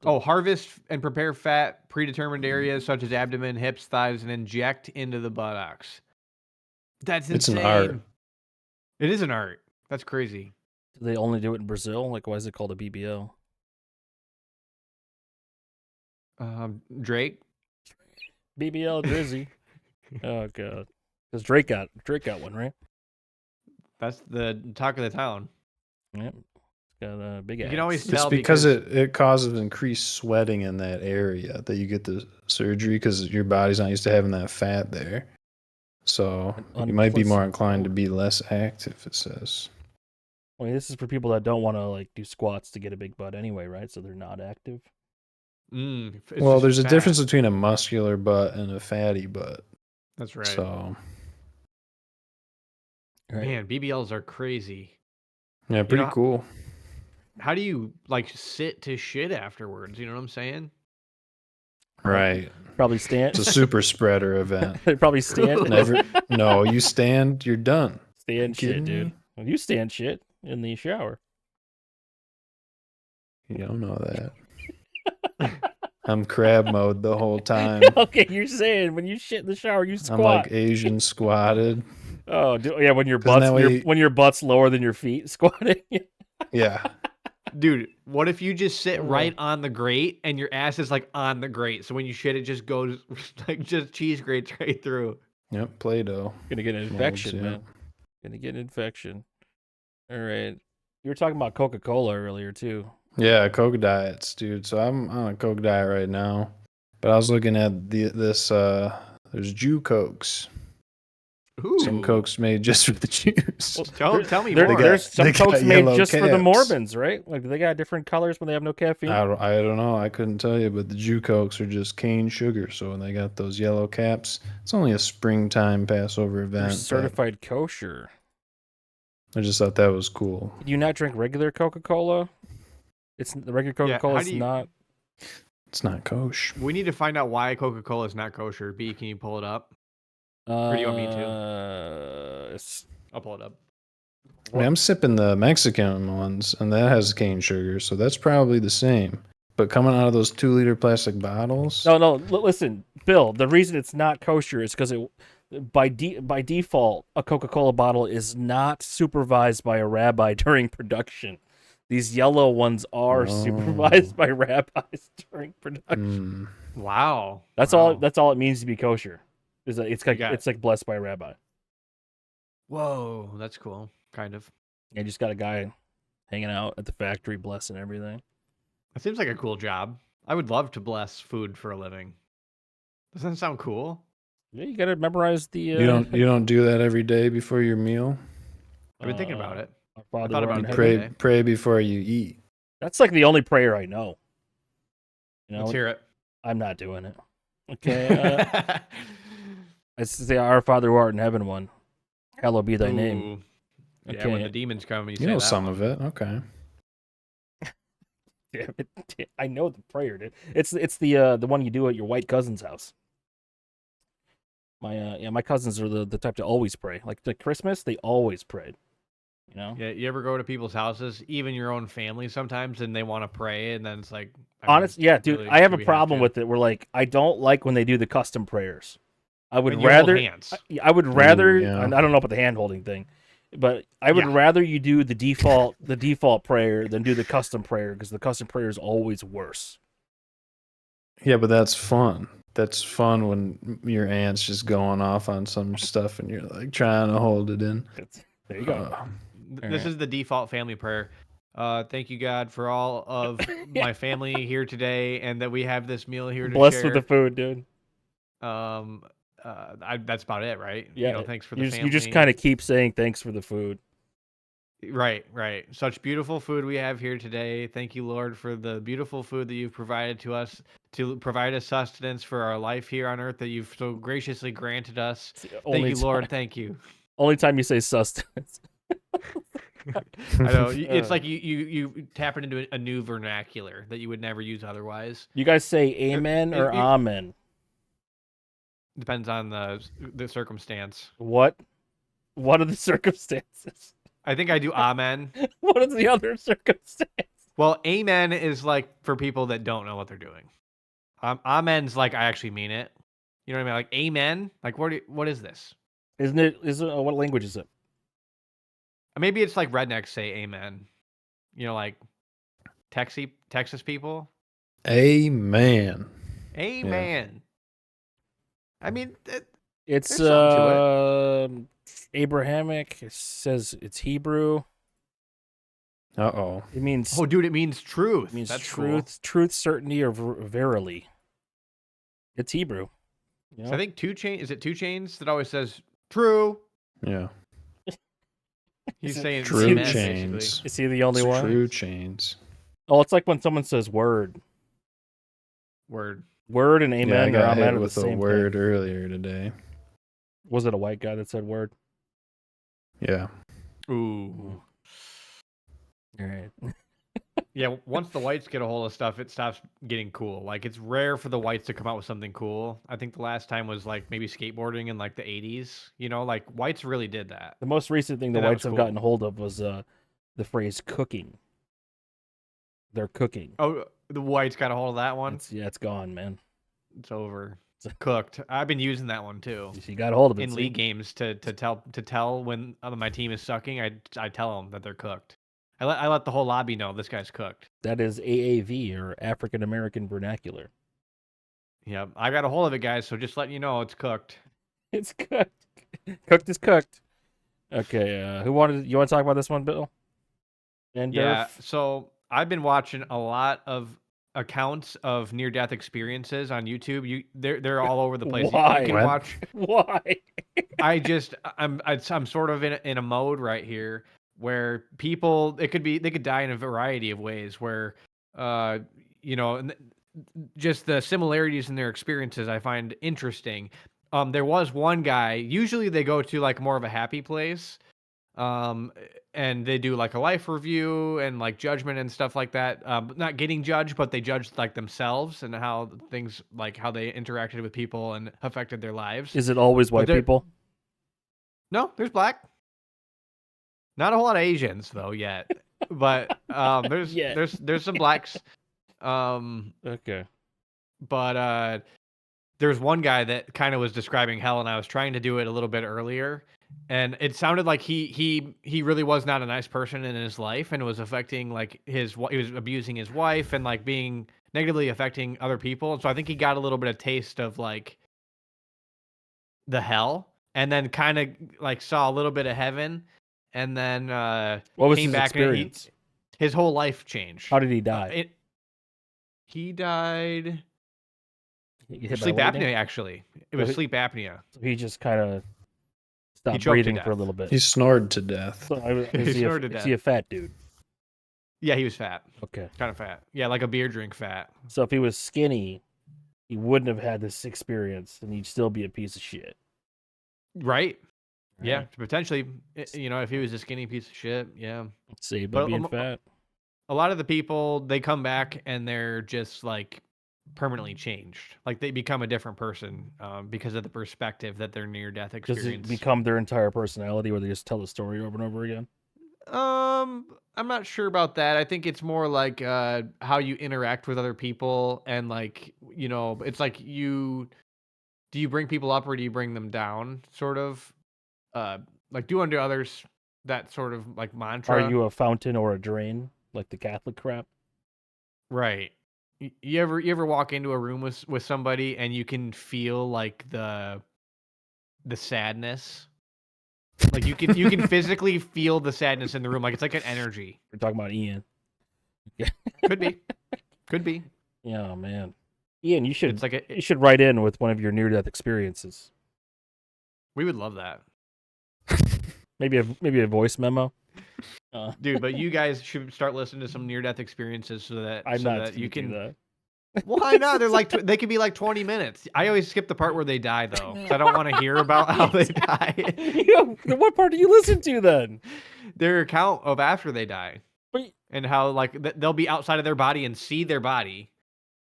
Oh, harvest and prepare fat, predetermined areas such as abdomen, hips, thighs, and inject into the buttocks. That's It's insane. an art. It is an art. That's crazy. Do they only do it in Brazil? Like, why is it called a BBL? Drake. BBL Drizzy. Oh God. Because Drake got one, right? That's the talk of the town. Yep. It's got a big You ass. can always It's tell because it causes increased sweating in that area that you get the surgery because your body's not used to having that fat there. So you might be more inclined to be less active, it says. I mean, this is for people that don't want to like do squats to get a big butt anyway, right? So they're not active. Well, there's a difference between a muscular butt and a fatty butt. That's right. So, Right. Man, BBLs are crazy. yeah, pretty cool. How do you sit to shit afterwards? You know what I'm saying? Right. Probably stand. It's a super spreader event. They probably stand. No, you stand, you're done. Stand shit, kidding dude. me? Well, you stand shit in the shower. You don't know that. I'm crab mode the whole time. Okay, you're saying when you shit in the shower, you squat. I'm like Asian squatted. Oh, yeah, when your 'Cause butt's that way- when your butt's lower than your feet, squatting. Yeah. Dude, what if you just sit right on the grate and your ass is on the grate? So when you shit, it just goes just cheese grates right through. Yep, Play-Doh. Gonna get an infection, yeah. man. Gonna get an infection. All right. You were talking about Coca-Cola earlier too. Yeah, Coke diets, dude. So I'm on a Coke diet right now. But I was looking at there's Jew Cokes. Ooh. Some Cokes made just for the Jews. Tell me There- more. there's some they got Cokes made yellow just for the caps. Mormons, right? Like, do they got different colors when they have no caffeine? I don't know. I couldn't tell you, but the Jew Cokes are just cane sugar. So when they got those yellow caps, it's only a springtime Passover They're event. but certified kosher. I just thought that was cool. Do you not drink regular Coca-Cola? It's the regular Coca-Cola. how It's do you- not. It's not kosher. We need to find out why Coca-Cola is not kosher. B, can you pull it up? Or do you want me I'll pull it up. I mean, I'm sipping the Mexican ones, and that has cane sugar, so that's probably the same. But coming out of those 2-liter plastic bottles, No. Listen, Bill. The reason it's not kosher is because by default, a Coca-Cola bottle is not supervised by a rabbi during production. These yellow ones are supervised by rabbis during production. Wow. That's all. That's all it means to be kosher. Is that it's got like blessed by a rabbi. Whoa, that's cool. Kind of. You just got a guy hanging out at the factory blessing everything. That seems like a cool job. I would love to bless food for a living. Doesn't that sound cool? Yeah, you got to memorize the. you don't do that every day before your meal. I've been thinking about it. Our Father thought who art about in it heaven. every day. Pray before you eat. That's like the only prayer I know. You know, Let's hear it. I'm not doing it. Okay. It's the Our Father who art in heaven one. Hallowed be thy name. Ooh. Yeah, Okay. when the demons come, you You say know that some one. of it. Okay. Damn it. I know the prayer, dude. It's the one you do at your white cousin's house. My cousins are the type to always pray. Like the Christmas, they always prayed. You know? Yeah, you ever go to people's houses, even your own family sometimes, and they want to pray, and then it's like... Honest, yeah, dude. really, I have do a we problem to? with it. We're like, I don't like when they do the custom prayers. I would And you hold rather. hands. I would rather. yeah. I don't know about the hand holding thing. But I would Yeah. rather you do the default prayer than do the custom prayer, because the custom prayer is always worse. Yeah, but that's fun. That's fun when your aunt's just going off on some stuff and you're like trying to hold it in. There you go. This right. is the default family prayer. Thank you, God, for all of my family here today, and that we have this meal here to Blessed share. with the food, dude. That's about it, right? Yeah, Thanks for the you family. just kind of keep saying thanks for the food. Right. Such beautiful food we have here today. Thank you, Lord, for the beautiful food that you've provided to us, to provide us sustenance for our life here on earth that you've so graciously granted us. It's the Thank only you, Lord. time- Thank you. Only time you say sustenance. I know it's like you tapping into a new vernacular that you would never use otherwise. You guys say amen or it- amen? Depends on the circumstance. What? What are the circumstances? I think I do amen. What is the other circumstance? Well, amen is like for people that don't know what they're doing. Amen's like I actually mean it. You know what I mean? Like amen. Like what is this? Isn't it? What language is it? Maybe it's like rednecks say amen. Like Texas people. Amen. Amen. I mean, It's There's something Abrahamic. It says it's Hebrew. Uh-oh. It means oh, dude, it means truth. it means That's truth, certainty, or verily. It's Hebrew. Cool. So I think 2 Chainz. Is it 2 Chainz that always says true? Yeah. He's saying True amen, chains. basically. Is he the only one? True chains. Oh, it's like when someone says word. Word. Word and Yeah, I amen or got amen hit are the with a same word thing. earlier today. Was it a white guy that said word? Yeah. Ooh. All right. Yeah, once the whites get a hold of stuff, it stops getting cool. Like it's rare for the whites to come out with something cool. I think the last time was like maybe skateboarding in like the 80s. Like whites really did that. The most recent thing the And that whites was have cool. gotten hold of was the phrase cooking. They're cooking. Oh, the whites got a hold of that one. It's gone, man. It's over. Cooked. I've been using that one too. You got a hold of it In see? league games to tell when my team is sucking. I tell them that they're cooked. I let the whole lobby know this guy's cooked. That is AAV, or African American Vernacular. Yeah, I got a hold of it, guys. So just letting you know, it's cooked. It's cooked. Cooked is cooked. Okay, you want to talk about this one, Bill? And Yeah. So I've been watching a lot of accounts of near-death experiences on YouTube. They're all over the place. Why? You can What? watch. Why? I'm sort of in a mode right here where people they could die in a variety of ways where just the similarities in their experiences I find interesting. There was one guy, usually they go to like more of a happy place, and they do like a life review and like judgment and stuff like that. Not getting judged, but they judge like themselves and how things like how they interacted with people and affected their lives. Is it always white there- people? No, there's black. Not a whole lot of Asians though yet, but there's Yeah. there's some blacks. Okay. But there's one guy that kind of was describing hell, and I was trying to do it a little bit earlier, and it sounded like he really was not a nice person in his life, and it was affecting like he was abusing his wife and like being negatively affecting other people. And so I think he got a little bit of taste of like the hell, and then kind of like saw a little bit of heaven, and then What was came his back experience? and his whole life changed. How did he die? He died He hit by sleep lightning? apnea. Actually, it was he- sleep apnea. So he just kind of stopped choked to breathing for a death. little bit. He snored to death. So He is snorted to he a fat dude? Yeah, he was fat, Okay. kind of fat. Yeah, like a beer drink fat. So if he was skinny, he wouldn't have had this experience, and he'd still be a piece of shit. Right? Yeah, Right. potentially. If he was a skinny piece of shit, yeah. Saved by But being fat. A lot of the people they come back and they're just like permanently changed. Like they become a different person because of the perspective that their near-death Does experience. it become their entire personality, where they just tell the story over and over again? I'm not sure about that. I think it's more like how you interact with other people and like it's like do you bring people up or do you bring them down? Sort of like do unto others that sort of like mantra. Are you a fountain or a drain, like the Catholic crap? Right. You ever walk into a room with somebody and you can feel like the sadness? Like you can physically feel the sadness in the room. Like it's like an energy. We're talking about Ian. Could be. Could be. Yeah, man. Ian, you should It's like you should write in with one of your near-death experiences. we would love that. Maybe a voice memo. Dude, but you guys should start listening to some near-death experiences so that you can. Do that. Why not? They're like they could be like 20 minutes. I always skip the part where they die though, because I don't want to hear about how they die. What part do you listen to then? Their account of after they die, But and how like they'll be outside of their body and see their body,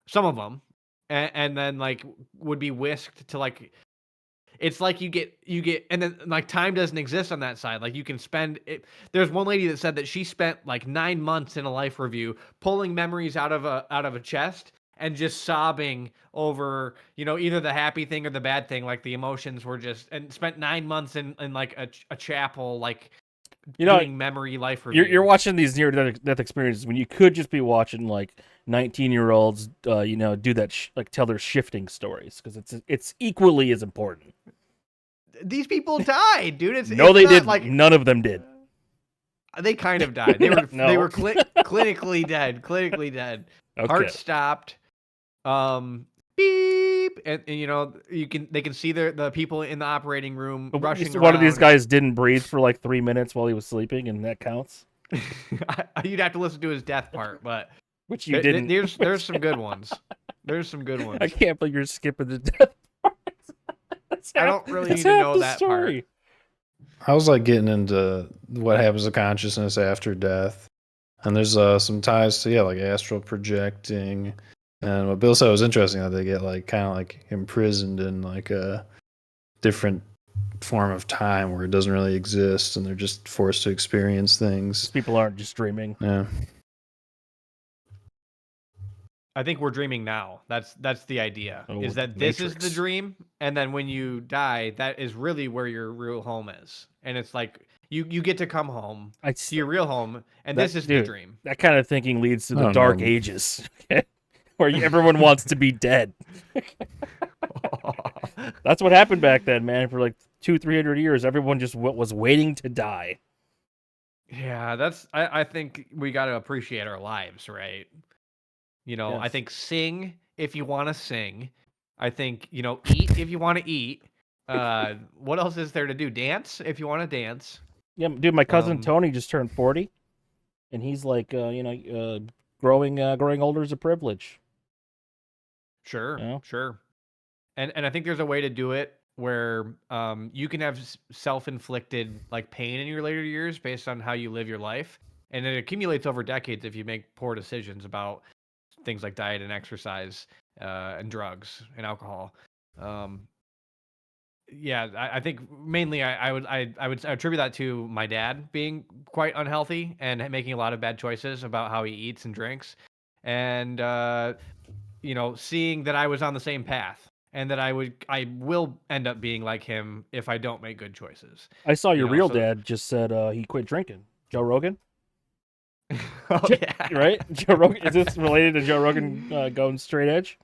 some of them, and then like would be whisked to like. It's like you get, and then like time doesn't exist on that side. Like you can spend it. There's one lady that said that she spent like 9 months in a life review pulling memories out of a chest and just sobbing over, either the happy thing or the bad thing. Like the emotions were just, and spent 9 months in like a chapel, like doing memory life review. You're watching these near-death experiences when you could just be watching like 19-year-olds, do that like tell their shifting stories because it's equally as important. These people died, dude. They didn't. Like, none of them did. They kind of died. They were No. they were clinically dead. Clinically dead. Okay. Heart stopped. Beep, and they can see the people in the operating room rushing around. One of these guys didn't breathe for like 3 minutes while he was sleeping, and that counts. You'd have to listen to his death part, but which you didn't. There's some good ones. There's some good ones. I can't believe you're skipping the death part. I don't really need to know that story. part. I was like getting into what happens to consciousness after death, and there's some ties to like astral projecting, and what Bill said was interesting that they get like kind of like imprisoned in like a different form of time where it doesn't really exist, and they're just forced to experience things. People aren't just dreaming. Yeah. I think we're dreaming now. That's the idea. Is that Matrix. This is the dream, and then when you die, that is really where your real home is. And it's like you get to come home to your real home, and this is the dream. That kind of thinking leads to the Dark Ages, where everyone wants to be dead. That's what happened back then, man. For like 200-300 years, everyone just was waiting to die. Yeah, I think we got to appreciate our lives, right? Yes. I think sing if you want to sing. I think, eat if you want to eat. What else is there to do? Dance if you want to dance. Yeah, dude, my cousin Tony just turned 40, and he's like, growing older is a privilege. Sure, sure. And I think there's a way to do it where you can have self-inflicted like pain in your later years based on how you live your life, and it accumulates over decades if you make poor decisions about things like diet and exercise and drugs and alcohol. I think mainly I would attribute that to my dad being quite unhealthy and making a lot of bad choices about how he eats and drinks, and seeing that I was on the same path and that I will end up being like him if I don't make good choices. I saw your real dad just said he quit drinking. Joe Rogan. Oh, yeah. Right? Joe Rogan. Is this related to Joe Rogan going straight edge?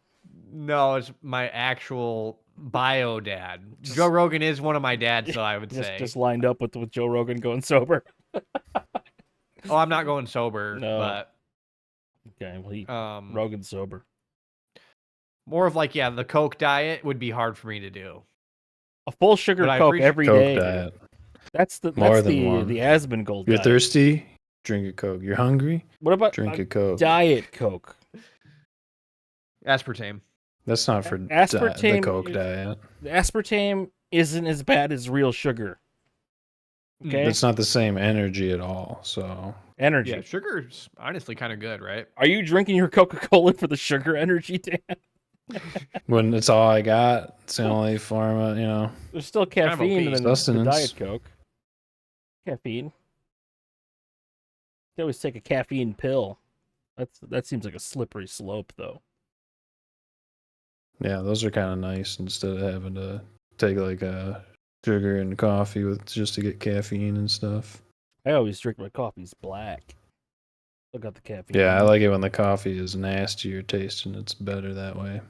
No, it's my actual bio dad. Joe Rogan is one of my dads, so I would say. Just lined up with Joe Rogan going sober. Oh, I'm not going sober, no. But okay, well, Rogan's sober. More of like, the Coke diet would be hard for me to do. A full sugar Coke every day. Diet. That's the Asmongold diet. You're thirsty? Drink a Coke. You're hungry? What about drink a Coke? Diet Coke. Aspartame. That's not for the Coke diet. Aspartame isn't as bad as real sugar. Okay, it's not the same energy at all. So energy. Yeah, sugar's honestly kind of good, right? Are you drinking your Coca-Cola for the sugar energy, Dan? When it's all I got, it's the only form of, There's still caffeine in the Diet Coke. Caffeine. You always take a caffeine pill. That seems like a slippery slope, though. Yeah, those are kind of nice instead of having to take like a sugar and coffee just to get caffeine and stuff. I always drink my coffees black. Still got the caffeine. Yeah, I like it when the coffee is nastier tasting. It's better that way.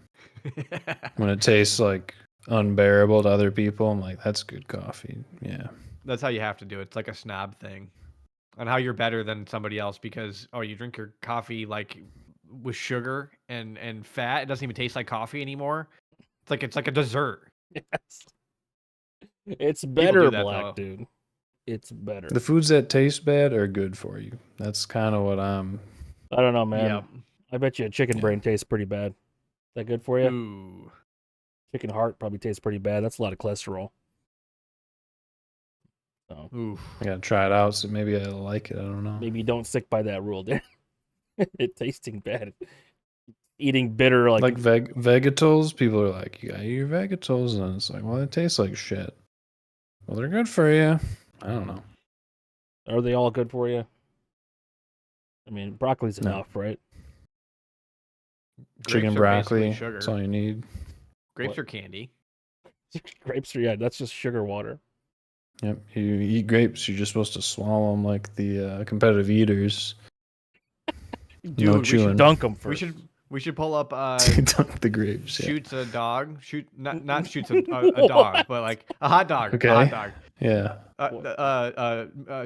When it tastes like unbearable to other people, I'm like, that's good coffee. Yeah. That's how you have to do it. It's like a snob thing on how you're better than somebody else because you drink your coffee like with sugar and fat. It doesn't even taste like coffee anymore. It's like a dessert. Yes. It's do better that, black, though. dude. It's better. The foods that taste bad are good for you. That's kind of what I'm. I don't know, man. Yep. I bet you a chicken brain tastes pretty bad. Is that good for you? Ooh. Chicken heart probably tastes pretty bad. That's a lot of cholesterol. So Ooh. I gotta try it out, so maybe I'll like it. I don't know. maybe don't stick by that rule, dude. It tasting bad. Eating bitter Like vegetals, people are like, you gotta eat your vegetals, and it's like, well, it tastes like shit. Well, they're good for you. I don't know. Are they all good for you? I mean, broccoli's No. enough, right? Chicken, Grapes are basically broccoli, sugar. that's all you need. Grapes What? are candy. Grapes are, yeah, that's just sugar water. Yep, you eat grapes, you're just supposed to swallow them like the competitive eaters. Dude, No we should chewing. Dunk them first. We should pull up Dunk the grapes. Yeah. shoots a dog. Not shoots a dog, but like a hot dog. Okay. A hot dog. Yeah.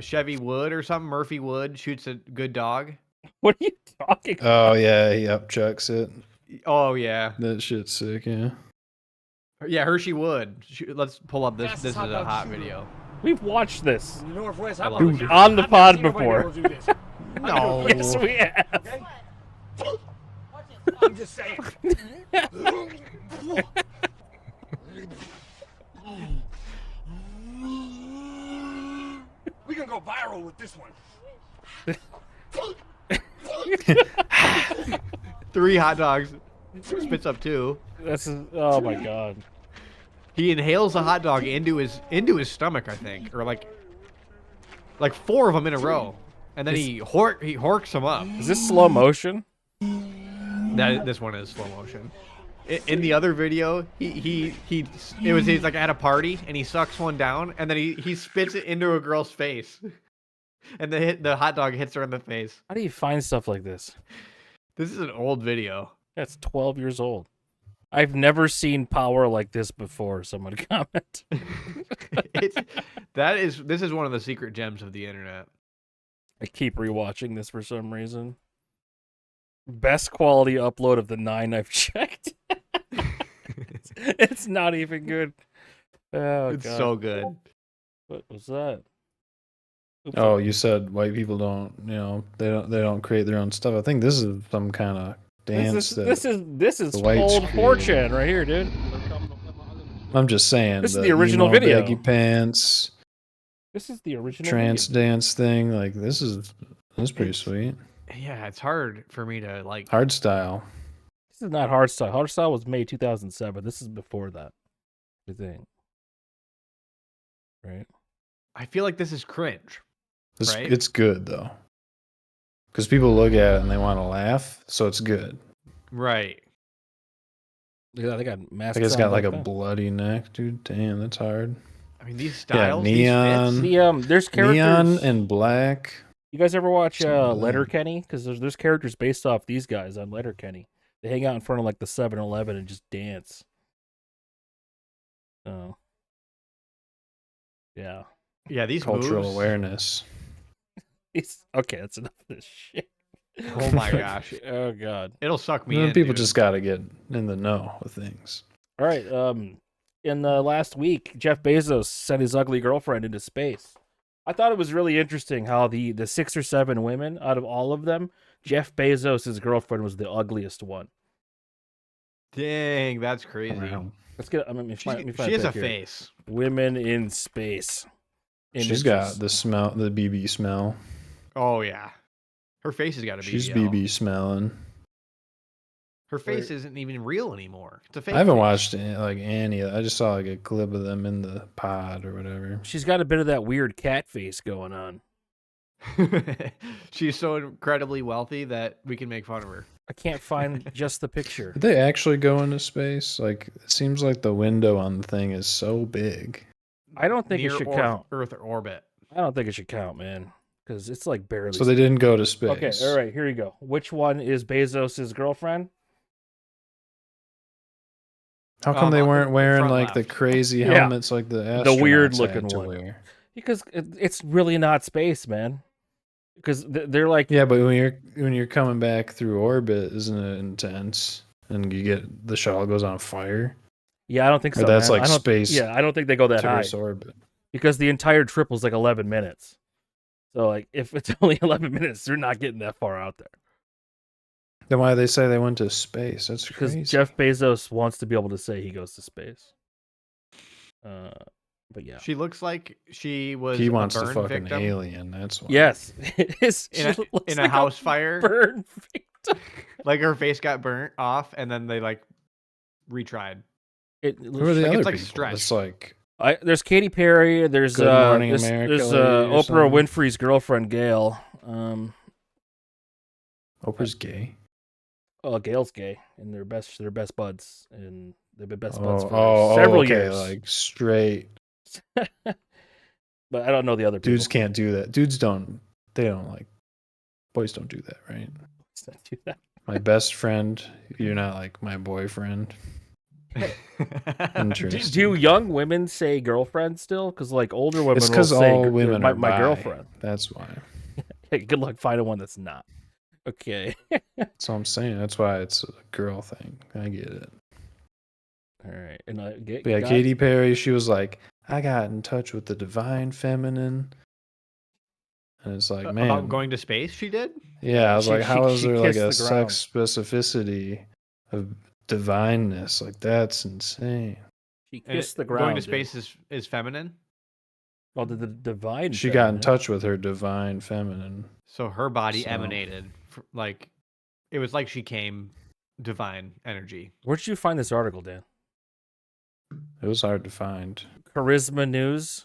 Chevy Wood or something. Murphy Wood shoots a good dog. What are you talking about? Oh yeah, he upchucks it. Oh yeah, That shit's sick. Yeah. yeah. Hershey Wood. Let's pull up this. This is a hot video. We've watched this Northwest, I how love about it. you? on the I've pod never seen nobody before. able to do this. No. Yes, we have. Okay? I'm just saying. We can go viral with this one. 3 hot dogs. Spits up 2. Oh my god. He inhales a hot dog into his stomach, I think, or like 4 of them in a row, and then he horks them up. Is this slow motion? This one is slow motion. In the other video, he's like at a party and he sucks one down and then he spits it into a girl's face, and the hot dog hits her in the face. How do you find stuff like this? This is an old video. That's 12 years old. I've never seen power like this before. Someone comment. This is one of the secret gems of the internet. I keep rewatching this for some reason. Best quality upload of the 9 I've checked. It's not even good. Oh, It's God. so good. What was that? Oops, Oh, you said white people don't. They don't create their own stuff. I think this is some kind of dance. this is the whites old created. 4chan right here, dude. I'm just saying. This is the original video. Baggy pants, This is the original trance video. dance thing. Like this is pretty sweet. Yeah, it's hard for me to like. Hard style. This is not hardstyle. Hardstyle was May 2007. This is before that. I think. Right? I feel like this is cringe. Right? It's good though, because people look at it and they want to laugh, so it's good. Right. Yeah, they got I masks. think it's on got like like a that. bloody neck, dude. Damn, that's hard. I mean, these styles, neon. these fits. There's characters. Neon and black. You guys ever watch Something like that. Letterkenny? Because there's characters based off these guys on Letterkenny. They hang out in front of like the 7-Eleven and just dance. Oh. Yeah. Yeah, these Cultural moves. awareness. Okay, that's enough of this shit. Oh my gosh, Oh god. it'll suck me You know, in. people dude. just got to get in the know with things. All right. In the last week, Jeff Bezos sent his ugly girlfriend into space. I thought it was really interesting how the 6 or 7 women out of all of them, Jeff Bezos' girlfriend was the ugliest one. Dang, that's crazy. Wow. Let's get. Let me find She has a back here. face. Women in space. She's got the smell, the BB smell. Oh yeah, her face has got to be. She's BB smelling. Her face isn't even real anymore. It's a fake. I haven't face. watched like any. I just saw like a clip of them in the pod or whatever. She's got a bit of that weird cat face going on. She's so incredibly wealthy that we can make fun of her. I can't find just the picture. Did they actually go into space? Like, it seems like the window on the thing is so big. I don't think it Near should Earth, count. Earth orbit. I don't think it should count, man. because it's like barely. So they didn't go to space. Okay, all right, here you go. Which one is Bezos' girlfriend? How come they weren't wearing front like the left. crazy Yeah. helmets like the astronauts The weird had looking to one. wear? Because it's really not space, man. Because they're like, Yeah, but when you're coming back through orbit, isn't it intense? And you get the shuttle goes on fire. yeah, I don't think Or so. that's man. like I don't, space Yeah, I don't think they go that high Terrace orbit. because the entire trip was like 11 minutes. So like, if it's only 11 minutes, they're not getting that far out there. Then why they say they went to space? That's Because crazy. Jeff Bezos wants to be able to say he goes to space. But yeah. She looks like she was He a wants to burn fuck an victim alien. That's why. Yes. in a house fire. Burn victim. Like her face got burnt off, and then they like retried. Who are the Like, other it's like people? stretch. It's like There's Katy Perry. There's Good Morning there's, America there's lady or Oprah something? Winfrey's girlfriend Gail. Oprah's gay. Oh, Gail's gay, and they're best buds, and they've been best buds Oh, for several okay, years. like straight But I don't know the other dudes people. can't do that. Dudes don't. They don't like. Boys don't do that, right? Do that. My best friend. You're not like my boyfriend. Interesting. Do young women say girlfriend still? Because like older women It's will because say all women my, are my bi. girlfriend. That's why. Hey, good luck finding one that's not. Okay. That's what I'm saying. That's why it's a girl thing. I get it. All right. And But yeah, Katy Perry, she was like, I got in touch with the divine feminine. And it's like, man. About going to space, she did. Yeah, I was like, how is she there like kissed a the ground. sex specificity of divineness? Like, that's insane. She And kissed the ground. Going to dude. space is feminine, Oh, the divine. She got in feminine. touch with her divine feminine. so her body So- emanated like it was like she came divine energy. Where'd you find this article, Dan? It was hard to find. Charisma News.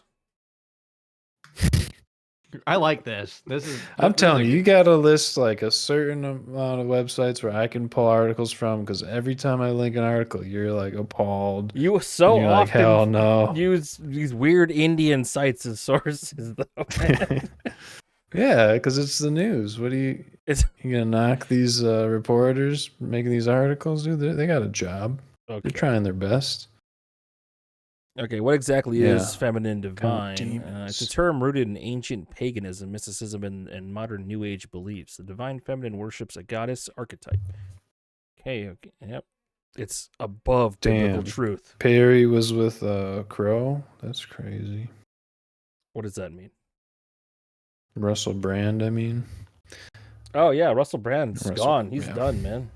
I like this. This is. I'm this is telling a- you, you got to list like a certain amount of websites where I can pull articles from because every time I link an article, you're like appalled. You so And you're like, often hell no. use these weird Indian sites as sources, though. Yeah, because it's the news. What are you gonna knock these reporters making these articles? Dude, they got a job. Okay. They're trying their best. Okay, what exactly Yeah. is feminine divine? It's a demons. term rooted in ancient paganism, mysticism, and modern New Age beliefs. The divine feminine worships a goddess archetype. Okay, yep. It's above biblical Damn. truth. Perry was with Crow. That's crazy. What does that mean? Russell Brand, I mean. Oh yeah, Russell Brand's Russell, gone. He's yeah. done, man.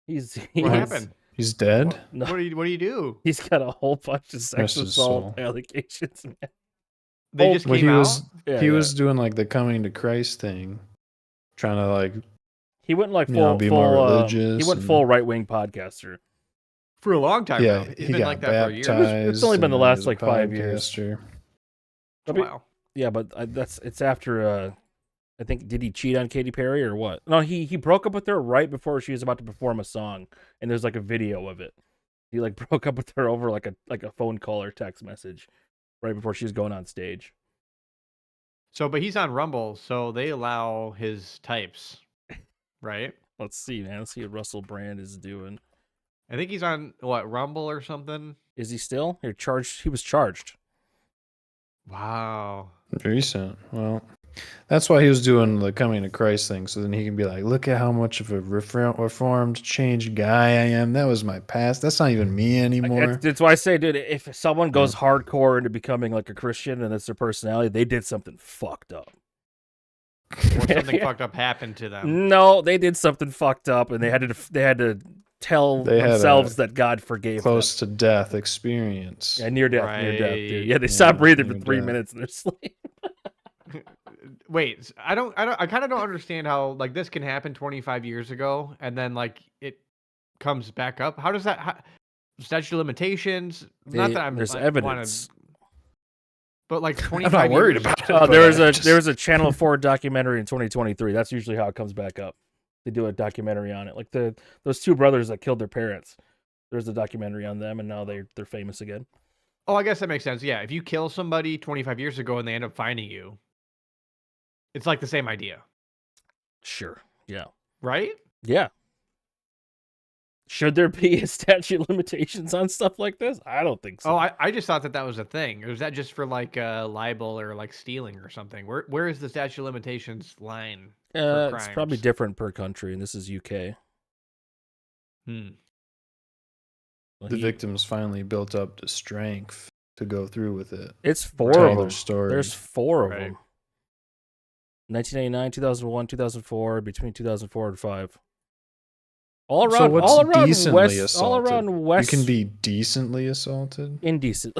He's What happened? He's dead? No, What do you do? he's got a whole bunch of sex Rest his assault soul. allegations. Man. They Oh, just Well, came he out. was Yeah, he yeah. was doing like the coming to Christ thing. Trying to like He went like You know, full, be more full. religious He went and- full right wing podcaster. For a long time yeah, now. It's he been got like that for years. baptized. It's only been the and last, he was a like, 5 years. podcaster. Wow. Yeah, but it's after. I think did he cheat on Katy Perry or what? No, he broke up with her right before she was about to perform a song, and there's like a video of it. He like broke up with her over like a phone call or text message, right before she was going on stage. So, but he's on Rumble, so they allow his types, right? Let's see, man. Let's see what Russell Brand is doing. I think he's on what Rumble or something. Is he still? You're charged. He was charged. Wow. Recent. Well, that's why he was doing the coming to Christ thing. So then he can be like, look at how much of a reformed, changed guy I am. That was my past. That's not even me anymore. That's why I say, dude, if someone goes hardcore into becoming like a Christian and that's their personality, they did something fucked up. Or something fucked up happened to them. No, they did something fucked up, and they had to tell They had themselves a that God forgave Close them. to death experience. Yeah, near death, dude. Right. Yeah, they stopped breathing for near 3 death. minutes in their sleep. Wait, I kind of don't understand how like this can happen 25 years ago and then like it comes back up. How does that statute of limitations? Not that I'm There's like, evidence. but like 25 I'm not worried years- about it. Oh, but there was I a just- there was a Channel 4 documentary in 2023. That's usually how it comes back up. They do a documentary on it, like those two brothers that killed their parents. There's a documentary on them, and now they're famous again. Oh, I guess that makes sense. Yeah, if you kill somebody 25 years ago and they end up finding you, It's like the same idea, Sure. Yeah. right? Yeah. Should there be a statute of limitations on stuff like this? I don't think so. Oh, I just thought that was a thing. Or is that just for like libel or like stealing or something? Where is the statute of limitations line for crimes? It's probably different per country, and this is UK. Hmm. Well, The victims finally built up the strength to go through with it. It's 4 Tell of their them. story. There's 4 of Right. them. 1999, 2001, 2004, between 2004 and 5. All around, So what's all around decently west, assaulted? all around west. You can be decently assaulted. indecent.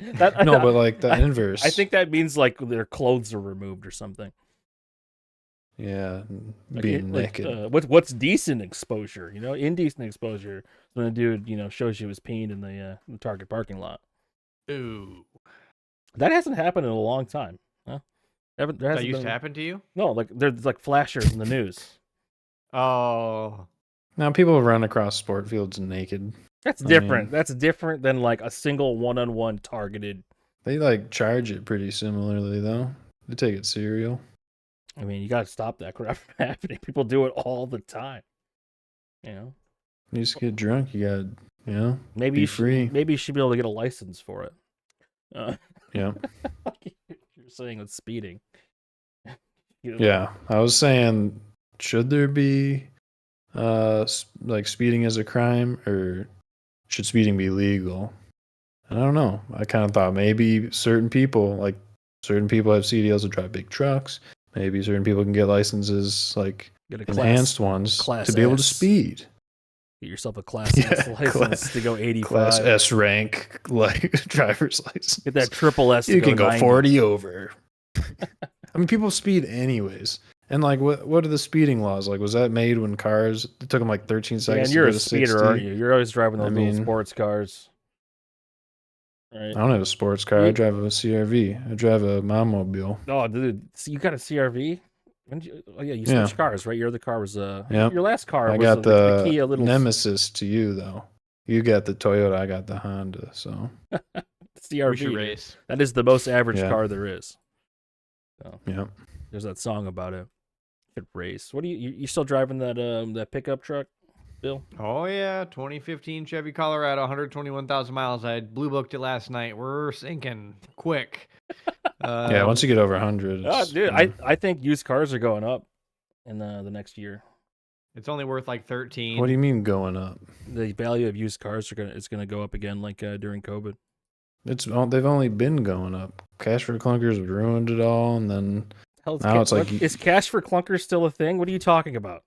No, but like the inverse. I think that means like their clothes are removed or something. Yeah, Like, being naked. What's decent exposure? You know, indecent exposure is when a dude shows you his peeing in the Target parking lot. Ooh. That hasn't happened in a long time. Huh? That used to happen to you? No, like there's like flashers in the news. Oh. Now people run across sport fields naked. That's I different. mean- That's different than like a single one-on-one targeted. They like charge it pretty similarly though. They take it serial. I mean, you got to stop that crap from happening. People do it all the time. You know, You just get drunk. You got maybe be you free. maybe you should be able to get a license for it. Yeah. You're saying it's speeding. Yeah, I was saying, should there be like speeding as a crime, or should speeding be legal? And I don't know. I kind of thought maybe certain people have CDLs to drive big trucks. Maybe certain people can get licenses, like Get a enhanced ones, class to be able to S. speed. Get yourself a class Yeah, S license class- to go 85. Class S rank, like driver's license. Get that triple S. You to can go 90. 40 over. I mean, people speed anyways. And like, what are the speeding laws? Like, was that made when cars? It took them like 13 seconds. Man, you're to a go to speeder, 60? aren't you? You're always driving those I little mean- sports cars. Right. I don't have a sports car. I You- drive a CRV. I drive a mobile. Oh, dude, so you got a CRV? When did you, oh yeah, you Yeah. switched cars, right? Your other car was Yep. your last car I was got the Kia little Nemesis to you though. You got the Toyota. I got the Honda. So CRV. We should dude. race. That is the most average Yeah. car there is. So yeah. there's that song about it. Could race. What do you still driving that pickup truck, Bill? Oh yeah, 2015 Chevy Colorado, 121,000 miles. I blue booked it last night. We're sinking quick. Yeah. Once you get over 100, Oh, it's, dude, yeah. I think used cars are going up in the next year. It's only worth like 13. What do you mean going up? The value of used cars is gonna go up again, like during COVID. They've only been going up. Cash for clunkers ruined it all, and then Hell, Now it's like- is cash for clunkers still a thing? What are you talking about?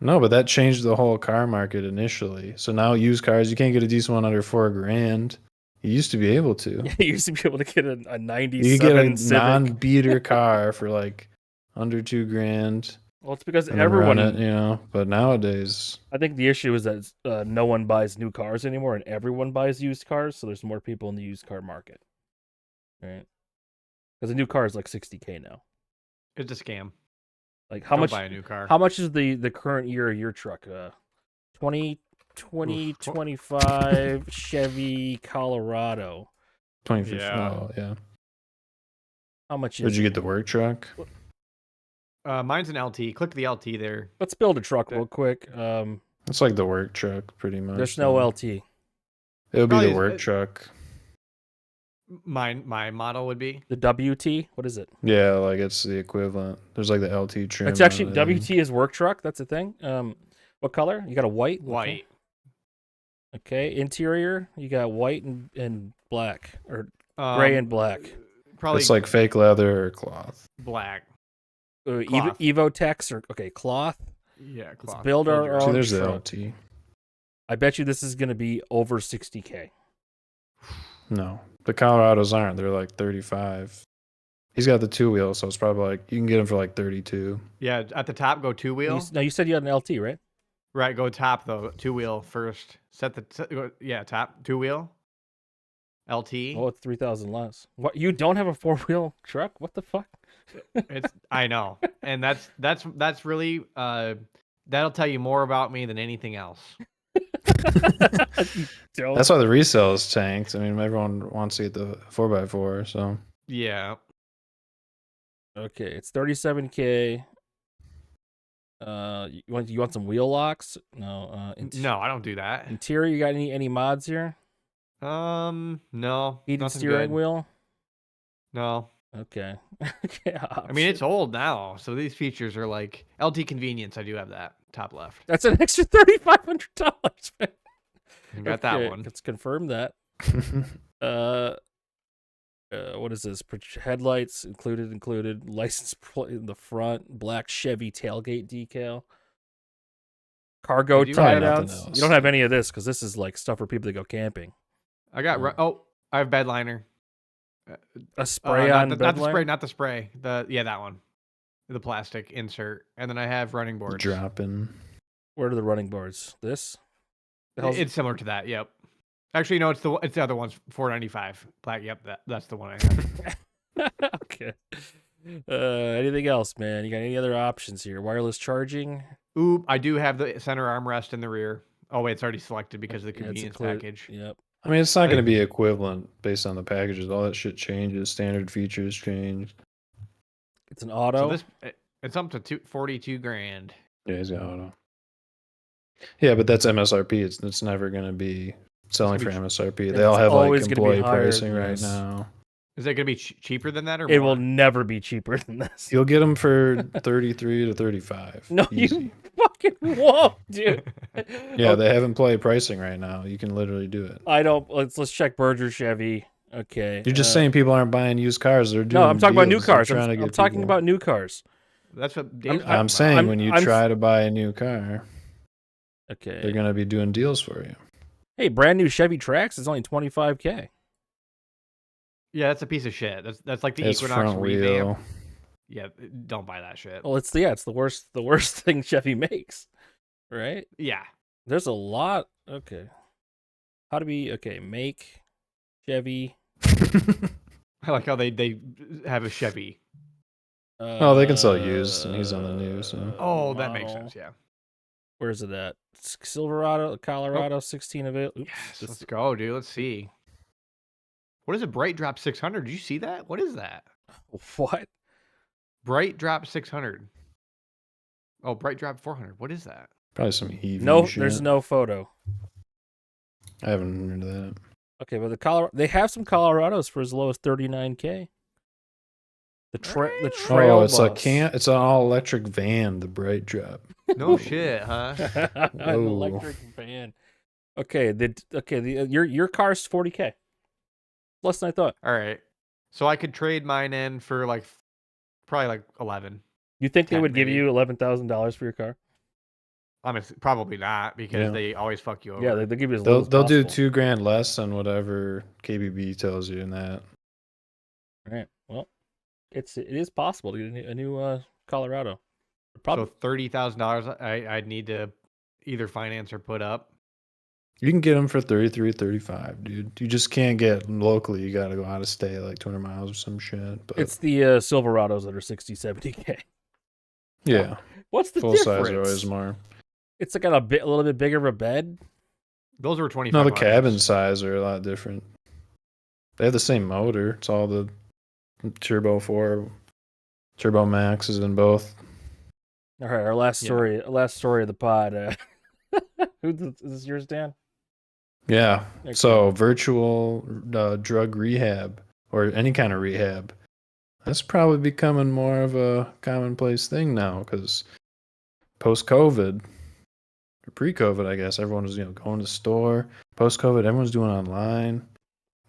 no, but that changed the whole car market initially. So now used cars, you can't get a decent one under $4,000. You used to be able to. You used to be able to get a 97 You could get a Civic. non-beater car for like under $2,000. Well, it's because and then everyone. run it, But nowadays, I think the issue is that no one buys new cars anymore, and everyone buys used cars. So there's more people in the used car market, right? Because a new car is like $60K now. It's a scam. Like how Don't much? buy a new car. How much is the current year of your truck? 2025 Chevy Colorado. 2015. Yeah. Oh, yeah. How much Did is? you it? get the work truck? Mine's an LT. Click the LT there. Let's build a truck real quick. It's like the work truck, pretty much. There's no though. LT. It would be Probably the is- work truck. My model would be. The WT. What is it? Yeah, like it's the equivalent. There's like the LT trim. It's actually on it, I think. WT is work truck. That's a thing. What color? You got a white. Okay. White. Okay. Interior. You got white and black, or Um, gray and black. Probably It's like fake leather or cloth. black. Evo, cloth. Evotex or okay cloth. Yeah, Let's cloth. build our yours. See, own there's the truck. LT. I bet you this is going to be over 60K. No, the Colorados aren't. They're like 35. He's got the two wheel, so it's probably like you can get him for like 32. Yeah, at the top go two wheel. No, you said you had an LT, right? Right, go top though. Two wheel first. Top two wheel. LT. Oh, it's 3,000 less. What? You don't have a 4-wheel truck? What the fuck? It's I know, and that's really that'll tell you more about me than anything else. You don't. That's why the resale is tanked. I mean, everyone wants to get the 4x4, so Yeah, Okay, it's 37K. You want some wheel locks? No. No, I don't do that. Interior, you got any mods here? No. Heated nothing steering good. wheel? No. Okay. Okay. I mean, it's old now, so these features are like LT convenience. I do have that top left. That's an extra $3,500, man. I got that one. Let's confirm that. What is this? Headlights included. License plate in the front. Black Chevy tailgate decal. Cargo do tie have downs. nothing else. You don't have any of this because this is like stuff for people that go camping. I got. I have bed liner. A spray on bed not the spray, liner? not the spray. That one, the plastic insert, and then I have running boards. Dropping. Where are the running boards? This? The hell's- It's similar to that. Yep. Actually, no, it's the other one's $495. Black. Yep, that's the one I have. Okay. Anything else, man? You got any other options here? Wireless charging? Ooh, I do have the center armrest in the rear. Oh wait, it's already selected because of the Yeah, it's convenience included. package. Yep. I mean, it's not going to be equivalent based on the packages. All that shit changes. Standard features change. It's an auto. So it's up to 42 grand. Yeah, he's got auto. Yeah, but that's MSRP. It's never going to be selling for gonna MSRP. it's They all have like always gonna be employee higher pricing than right this. now. Is that gonna be cheaper than that or It more? will never be cheaper than this. You'll get them for 33 to 35. No, Easy. you fucking won't, dude. Yeah, they have employee pricing right now. You can literally do it. I don't. Let's check Berger Chevy. Okay. You're just saying people aren't buying used cars. They're doing No, I'm talking about new deals. They're cars. trying to I'm get talking people- about new cars. That's what Dave's I'm saying when you try to buy a new car, Okay. they're going to be doing deals for you. Hey, brand new Chevy Trax is only $25K. Yeah, that's a piece of shit. That's like the It's Equinox front revamp. wheel. Yeah, don't buy that shit. Well, it's the worst thing Chevy makes, right? Yeah. There's a lot. Okay. Make Chevy. I like how they have a Chevy. Oh, they can sell used, and he's on the news. So. Oh, that makes model. sense. Yeah. Where's it at? Silverado, Colorado, 16 of it. Oops, Yes. this- Let's go, dude. Let's see. What is a Bright Drop 600? Did you see that? What is that? What? Bright Drop 600. Oh, Bright Drop 400. What is that? Probably some EV No, shit. there's no photo. I haven't heard of that. Okay, but they have some Colorados for as low as $39K. The trail. Oh, it's bus. it's an all electric van, the Bright Drop. No shit, huh? An Whoa. electric van. Okay, your car's $40K. Less than I thought. All right. So I could trade mine in for probably like 11. You think they 10 would give maybe. you $11,000 for your car? I mean, probably not because Yeah. they always fuck you over. Yeah, they give you as little They'll as do possible. $2,000 less than whatever KBB tells you in that. Right. Well, it is possible to get a new Colorado. Probably. So $30,000 I'd need to either finance or put up. You can get them for 33, 35, dude. You just can't get them locally. You got to go out of state, like 200 miles or some shit. But It's the Silverados that are 60-70K. yeah, What's the full difference? size are always more. It's got a little bit bigger of a bed. Those were 25. No, the cabin size are a lot different. They have the same motor. It's all the Turbo 4, Turbo Max is in both. All right, our last Yeah. story of the pod. Is this yours, Dan? Yeah. Okay. So virtual drug rehab or any kind of rehab, that's probably becoming more of a commonplace thing now because post-COVID, or pre-COVID, I guess, everyone was going to the store. Post-COVID, everyone's doing online.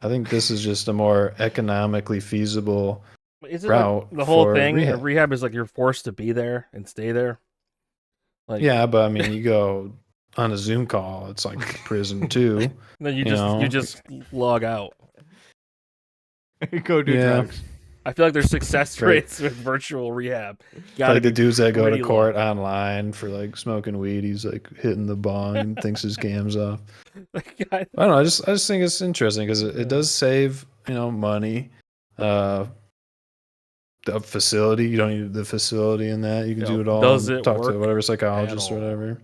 I think this is just a more economically feasible Is it route. the whole for thing? Rehab. Rehab is like you're forced to be there and stay there. Like, Yeah, but I mean, you go on a Zoom call, it's like prison too. then you know. just log out. Go do Yeah. drugs. I feel like there's success Right. rates with virtual rehab. Gotta Like the be dudes that go to pretty low. court online for like smoking weed, he's like hitting the bong and thinks his cam's off. Like, I- I don't know. I just think it's interesting because it does save money. The facility, you don't need the facility in that. You can Yeah, do it all. does and it talk work to whatever psychologist at or all? whatever.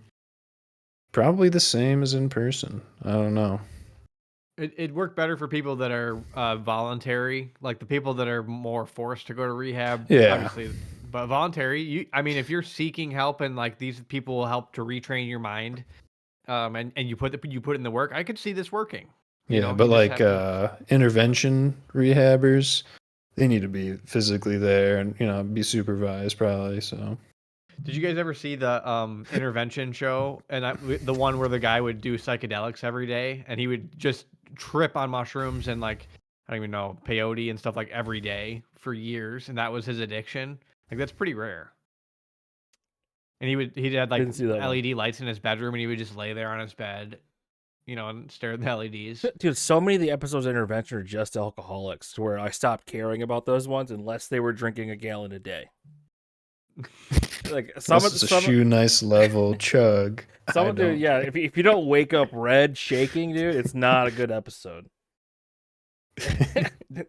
Probably the same as in person. I don't know. It worked better for people that are voluntary, like the people that are more forced to go to rehab. Yeah. Obviously, but voluntary. I mean, if you're seeking help and like these people will help to retrain your mind, and you put in the work, I could see this working. Yeah, but you just like have to- intervention rehabbers, they need to be physically there and be supervised probably. So Did you guys ever see the intervention show and the one where the guy would do psychedelics every day and he would just trip on mushrooms and like I don't even know peyote and stuff like every day for years and that was his addiction. Like that's pretty rare. And he had like Didn't see that one. LED lights in his bedroom and he would just lay there on his bed, and stare at the LEDs. Dude, so many of the episodes of Intervention are just alcoholics to where I stopped caring about those ones unless they were drinking a gallon a day. Like some this of is a shoe nice level chug. some I of dude, don't- yeah, if you don't wake up red shaking, dude, it's not a good episode.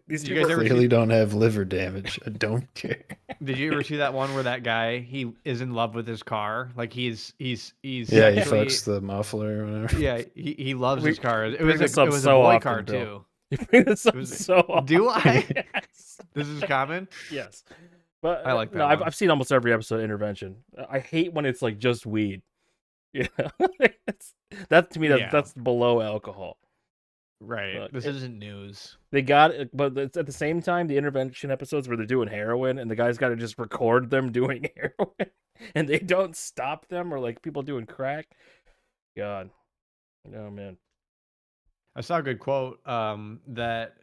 These Did you people guys ever Clearly don't have liver damage. I don't care. Did you ever see that one where that guy he is in love with his car? Like he's Yeah, he sexually- fucks the muffler or whatever. Yeah, he loves We his car. It bring was this a up it was so a boy often, car Bill. too. You bring this up was- so often. Do I? Yes. This is common. Yes. But I like that no, I've one. seen almost every episode of Intervention. I hate when it's like just weed. Yeah. That to me Yeah. that's below alcohol. Right. Look, This isn't news. They got it, but it's at the same time the Intervention episodes where they're doing heroin and the guy's got to just record them doing heroin and they don't stop them or like people doing crack. God. Oh man. I saw a good quote that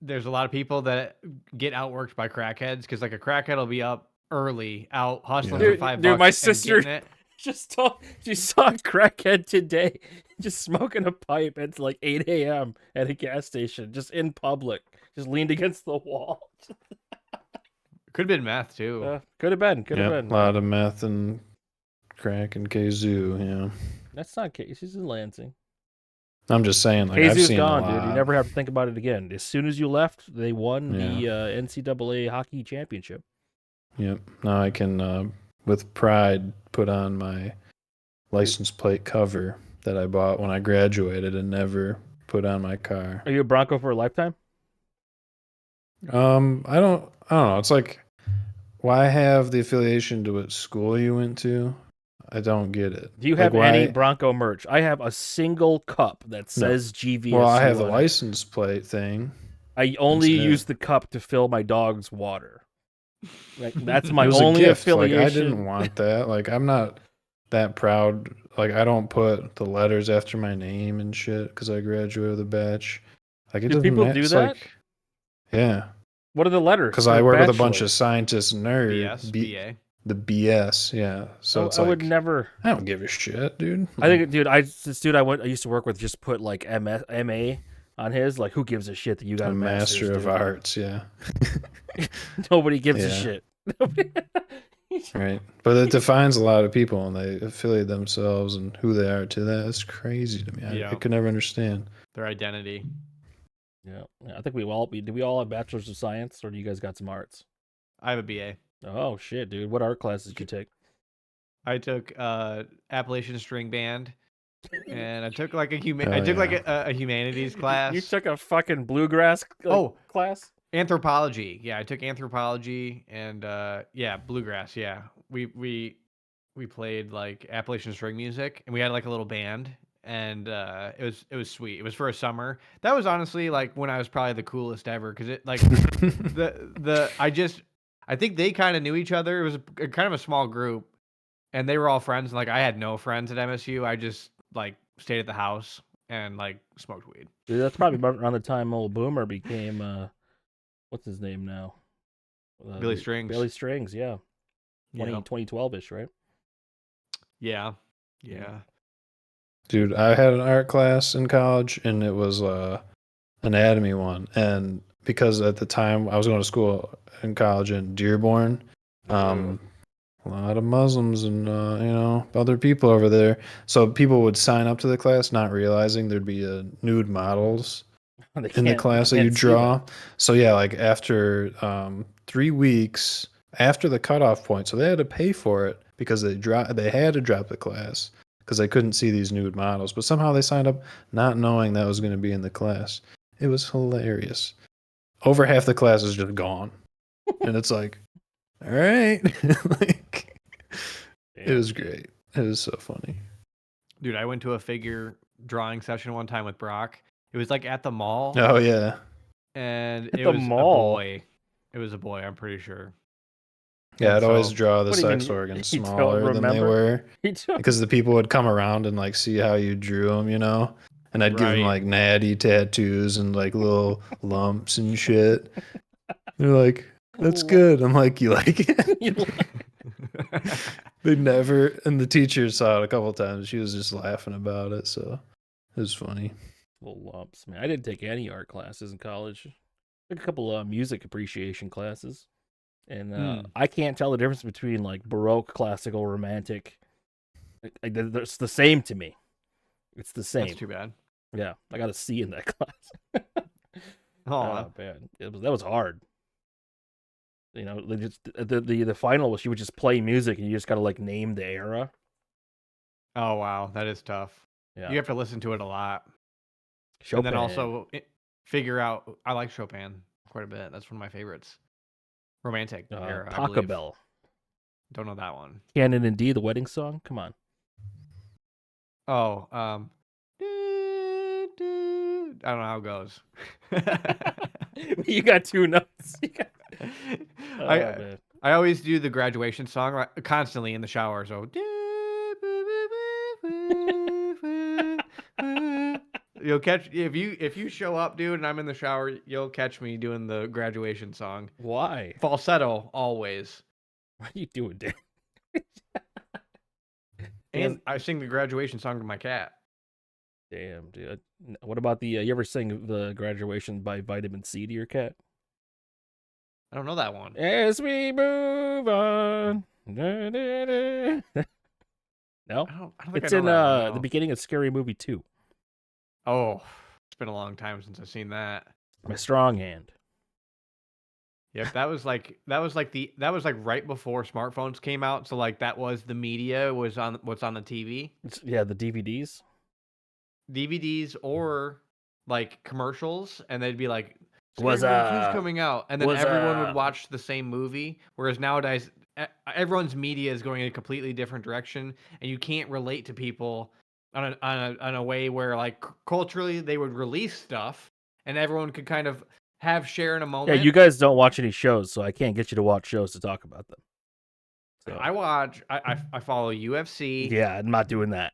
there's a lot of people that get outworked by crackheads because like a crackhead will be up early out hustling Dude, for $5. dude, my and sister- getting it. She saw a crackhead today just smoking a pipe at like 8 a.m. at a gas station, just in public, just leaned against the wall. Could have been meth too. Could have been. Could have Yeah, a been. lot of meth and crack and kazoo. Yeah, That's not Casey's in Lansing. I'm just saying. Like I've Kazoo's seen gone, a dude. lot. You never have to think about it again. As soon as you left, they won Yeah. the NCAA hockey championship. Yep. Now I can, with pride, put on my license plate cover that I bought when I graduated and never put on my car. Are you a Bronco for a lifetime? I don't know. It's like, why have the affiliation to what school you went to? I don't get it. Do you Like, have any why- Bronco merch? I have a single cup that says GVSU. Well, I have the on it. license plate thing. I only instead. use the cup to fill my dog's water. Like that's my It was a only gift. affiliation. Like, I didn't want that. Like, I'm not that proud. Like, I don't put the letters after my name and shit because I graduated with a batch. Like, it Do doesn't people matter. do It's that? like, yeah, What are the letters? because for I work with a bunch bachelor? of scientists and nerds. BS, BA. The BS, yeah. So it's I like, would never. I don't give a shit, dude. I think, dude, this dude I used to work with just put like MA on his. Like, who gives a shit that you got a a master master's, of dude? arts, yeah. Nobody gives a Yeah. shit. Right. But it defines a lot of people and they affiliate themselves and who they are to that. It's crazy to me. I Yeah. could never understand. Their identity. Yeah, I think did we all have bachelors of science, or do you guys got some arts? I have a BA. Oh shit, dude! What art classes did you take? I took Appalachian String Band, and I took like Oh, I took like yeah. a humanities class. You took a fucking bluegrass class? Anthropology. Yeah, I took anthropology and yeah, bluegrass. Yeah, we played like Appalachian string music, and we had like a little band, and it was sweet. It was for a summer. That was honestly like when I was probably the coolest ever because it like I think they kind of knew each other. It was kind of a small group, and they were all friends. And like I had no friends at MSU. I just like stayed at the house and like smoked weed. Dude, that's probably about around the time old Boomer became what's his name now? Billy Strings. Billy Strings, yeah. 2012-ish, right? Yeah. Yeah. Dude, I had an art class in college and it was anatomy one. And because at the time I was going to school in college in Dearborn, a lot of Muslims and other people over there. So people would sign up to the class not realizing there'd be nude models in the class that you draw. So yeah, like after 3 weeks after the cutoff point, so they had to pay for it because they had to drop the class because I couldn't see these nude models. But somehow they signed up not knowing that was going to be in the class. It was hilarious. Over half the class is just gone. And it's like, all right. Like, it was great. It was so funny. Dude, I went to a figure drawing session one time with Brock. It was like at the mall, Oh, yeah. and At it the was mall? a boy. It was a boy, I'm pretty sure. Yeah, And I'd always so- draw the What do you mean sex organs you don't smaller than they remember? were. You don't- Because the people would come around and like see how you drew them, you know? And I'd give them Right. like natty tattoos and like little lumps and shit. They're like, that's good. I'm like, you like it? They never, and the teacher saw it a couple times. She was just laughing about it. So it was funny. Little lumps, man. I didn't take any art classes in college. Took a couple music appreciation classes, and I can't tell the difference between like Baroque, classical, romantic. It's the same to me. It's the same. That's too bad. Yeah, I got a C in that class. Oh, Man, that was hard. You know, they just the final was you would just play music and you just got to like name the era. oh wow, that is tough. Yeah, You have to listen to it a lot. Chopin. And then also figure out. I like Chopin quite a bit. That's one of my favorites. Romantic era. I believe. Pachelbel. Don't know that one. Canon in D, the wedding song. Come on. Oh, I don't know how it goes. You got two notes. I always do the graduation song constantly in the shower. So you'll catch if you show up, dude, and I'm in the shower, you'll catch me doing the graduation song. Why? Falsetto always. What are you doing, Dan? And I sing the graduation song to my cat. Damn, dude. What about the? You ever sing the graduation by Vitamin C to your cat? I don't know that one. As we move on. No, I don't think it's I know in that one, the no. beginning of Scary Movie 2. Oh, it's been a long time since I've seen that. My strong hand. Yep, that was like right before smartphones came out. So like that was the media was on what's on the TV, Yeah, the DVDs. DVDs or like commercials, and they'd be like, Was, "Scary Movie 2's coming out," and then was, everyone would watch the same movie. Whereas nowadays, everyone's media is going in a completely different direction, and you can't relate to people on a way where like culturally they would release stuff, and everyone could kind of share in a Yeah, moment. you guys don't watch any shows, so I can't get you to watch shows to talk about them. So, I watch. I follow UFC. yeah, I'm not doing that.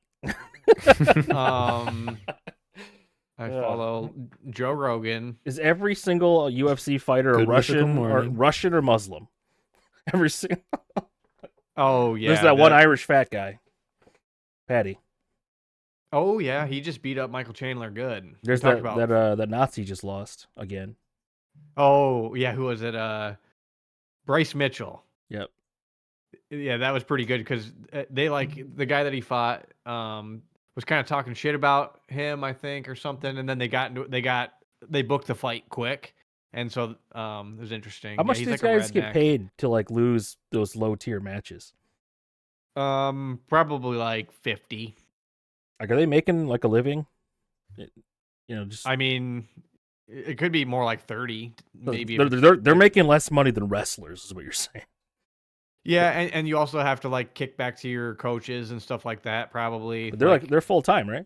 I follow Joe Rogan. Is every single UFC fighter a Good mythical morning. Russian or Muslim? Every single. Oh yeah, There's that one Irish fat guy, Patty. Oh yeah, he just beat up Michael Chandler. Good. There's We talked that Nazi just lost again. Oh yeah, who was it? Bryce Mitchell. Yep. Yeah, that was pretty good because they like the guy that he fought was kind of talking shit about him, I think, or something, and then they booked the fight quick, and so it was interesting. How much he's do like these a guys get redneck. paid to like lose those low tier matches? Probably like 50. Like, are they making like a living? Just I mean, it could be more like 30, maybe. they're making less money than wrestlers, is what you're saying. Yeah, and you also have to like kick back to your coaches and stuff like that, probably. But they're full time, right?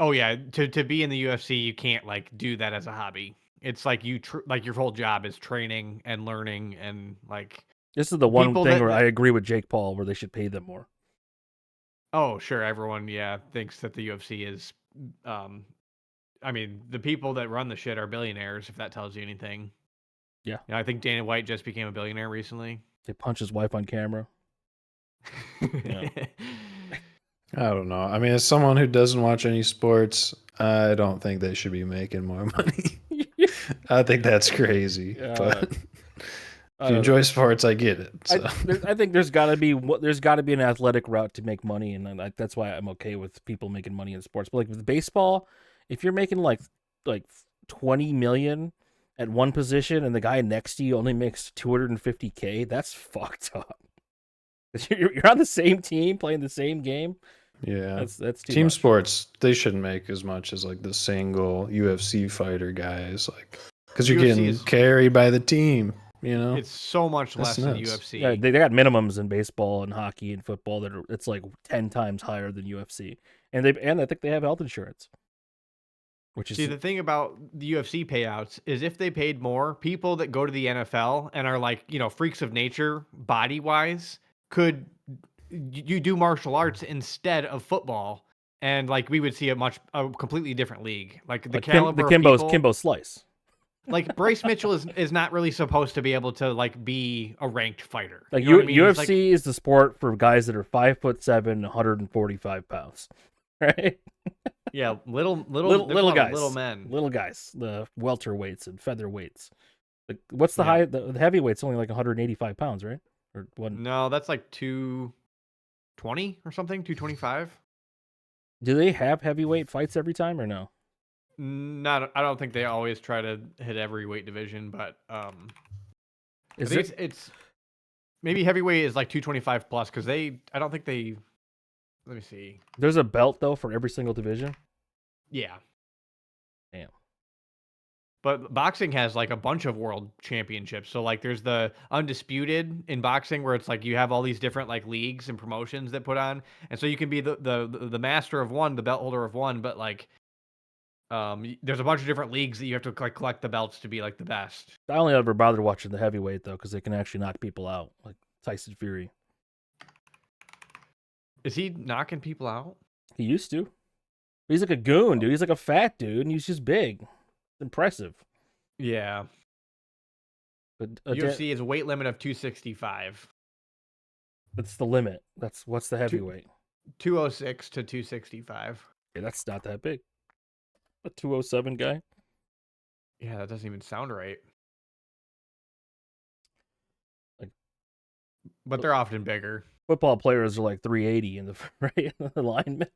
Oh yeah, to be in the UFC, you can't like do that as a hobby. It's like like your whole job is training and learning and like. This is the one People thing that- where I agree with Jake Paul, where they should pay them more. Oh sure, everyone thinks that the UFC is. I mean, the people that run the shit are billionaires. If that tells you anything. Yeah. I think Dana White just became a billionaire recently. They punch his wife on camera. I don't know. I mean, as someone who doesn't watch any sports, I don't think they should be making more money. I think that's crazy. But if you enjoy sports, I get it. So. I think there's got to be an athletic route to make money, and that's why I'm okay with people making money in sports. But like with baseball, if you're making like 20 million at one position, and the guy next to you only makes $250K, that's fucked up. You're on the same team playing the same game. Yeah. That's too Team much. sports, they shouldn't make as much as like the single UFC fighter guys, like because you're UFC getting is- carried by the team. You know, It's so much That's less than nuts. UFC. Yeah, they got minimums in baseball and hockey and football that are it's like 10 times higher than UFC, and I think they have health insurance, which is See, the thing about the UFC payouts is if they paid more, people that go to the NFL and are like, freaks of nature body wise could you do martial arts instead of football. And like we would see a completely different league. Like the like caliber the of people, Kimbo Slice. like Bryce Mitchell is not really supposed to be able to like be a ranked fighter. Like You know what I mean? He's UFC is the sport for guys that are 5'7", 145 pounds, right? yeah, little Little guys, little men. little guys, the welterweights and featherweights. Like, what's the Yeah. high? The heavyweight's only like 185 pounds, right? Or one? No, that's like 220 or something, 225. Do they have heavyweight fights every time or no? I don't think they always try to hit every weight division, but I Is think there, it's maybe heavyweight is like 225 plus because I don't think they. Let me see. there's a belt though for every single division? Yeah. Damn. But boxing has like a bunch of world championships. So like there's the undisputed in boxing where it's like you have all these different like leagues and promotions that put on, and so you can be the master of one, the belt holder of one, but like there's a bunch of different leagues that you have to like collect the belts to be like the best. I only ever bothered watching the heavyweight though because they can actually knock people out, like Tyson Fury. Is he knocking people out? He used to. He's like a goon, dude. He's like a fat dude, and he's just big. It's impressive. Yeah. But UFC is a weight limit of 265. that's the limit. What's the heavyweight? 206 to 265. Yeah, that's not that big. A 207 guy. Yeah, that doesn't even sound right. Like- But they're often bigger. Football players are like 380 in the right alignment.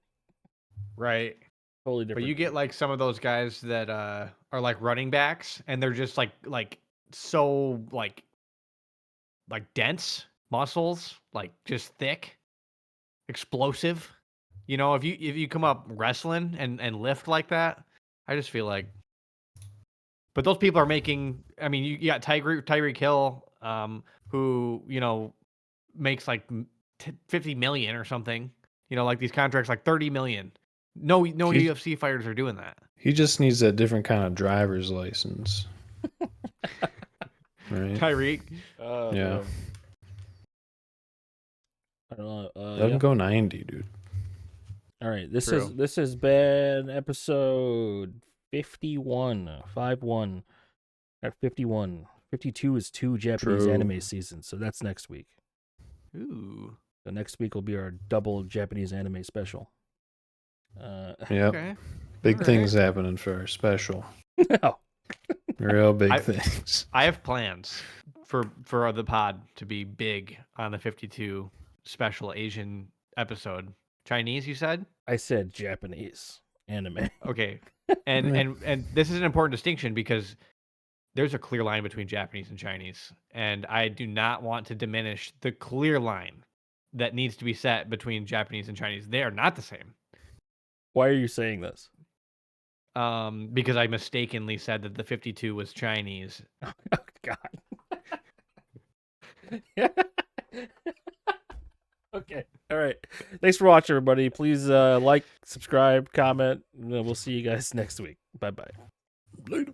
Right. Totally different. But you get like some of those guys that are like running backs and they're just like so like dense muscles, like just thick, explosive. If you come up wrestling and lift like that, I just feel like. But those people are making. I mean, you got Tyreek Hill, who makes like 50 million or something. Like these contracts, like 30 million. No UFC fighters are doing that. he just needs a different kind of driver's license. Right? Tyreek. Yeah. I don't know. Let him go 90, dude. All right, this True. has been episode 51, 5-1. At 51, 52 is 2 Japanese True. anime seasons, so that's next week. Ooh. So next week will be our double Japanese anime special. Yep. Okay. Big All things happening for our special. No. Real big I- things. I have plans for the pod to be big on the 52 special Asian episode. Chinese, you said? I said Japanese anime. Okay. And this is an important distinction because there's a clear line between Japanese and Chinese, and I do not want to diminish the clear line that needs to be set between Japanese and Chinese. They are not the same. Why are you saying this? Because I mistakenly said that the 52 was Chinese. Oh, God. Yeah. Okay. All right. Thanks for watching, everybody. Please like, subscribe, comment. And we'll see you guys next week. Bye-bye. Later.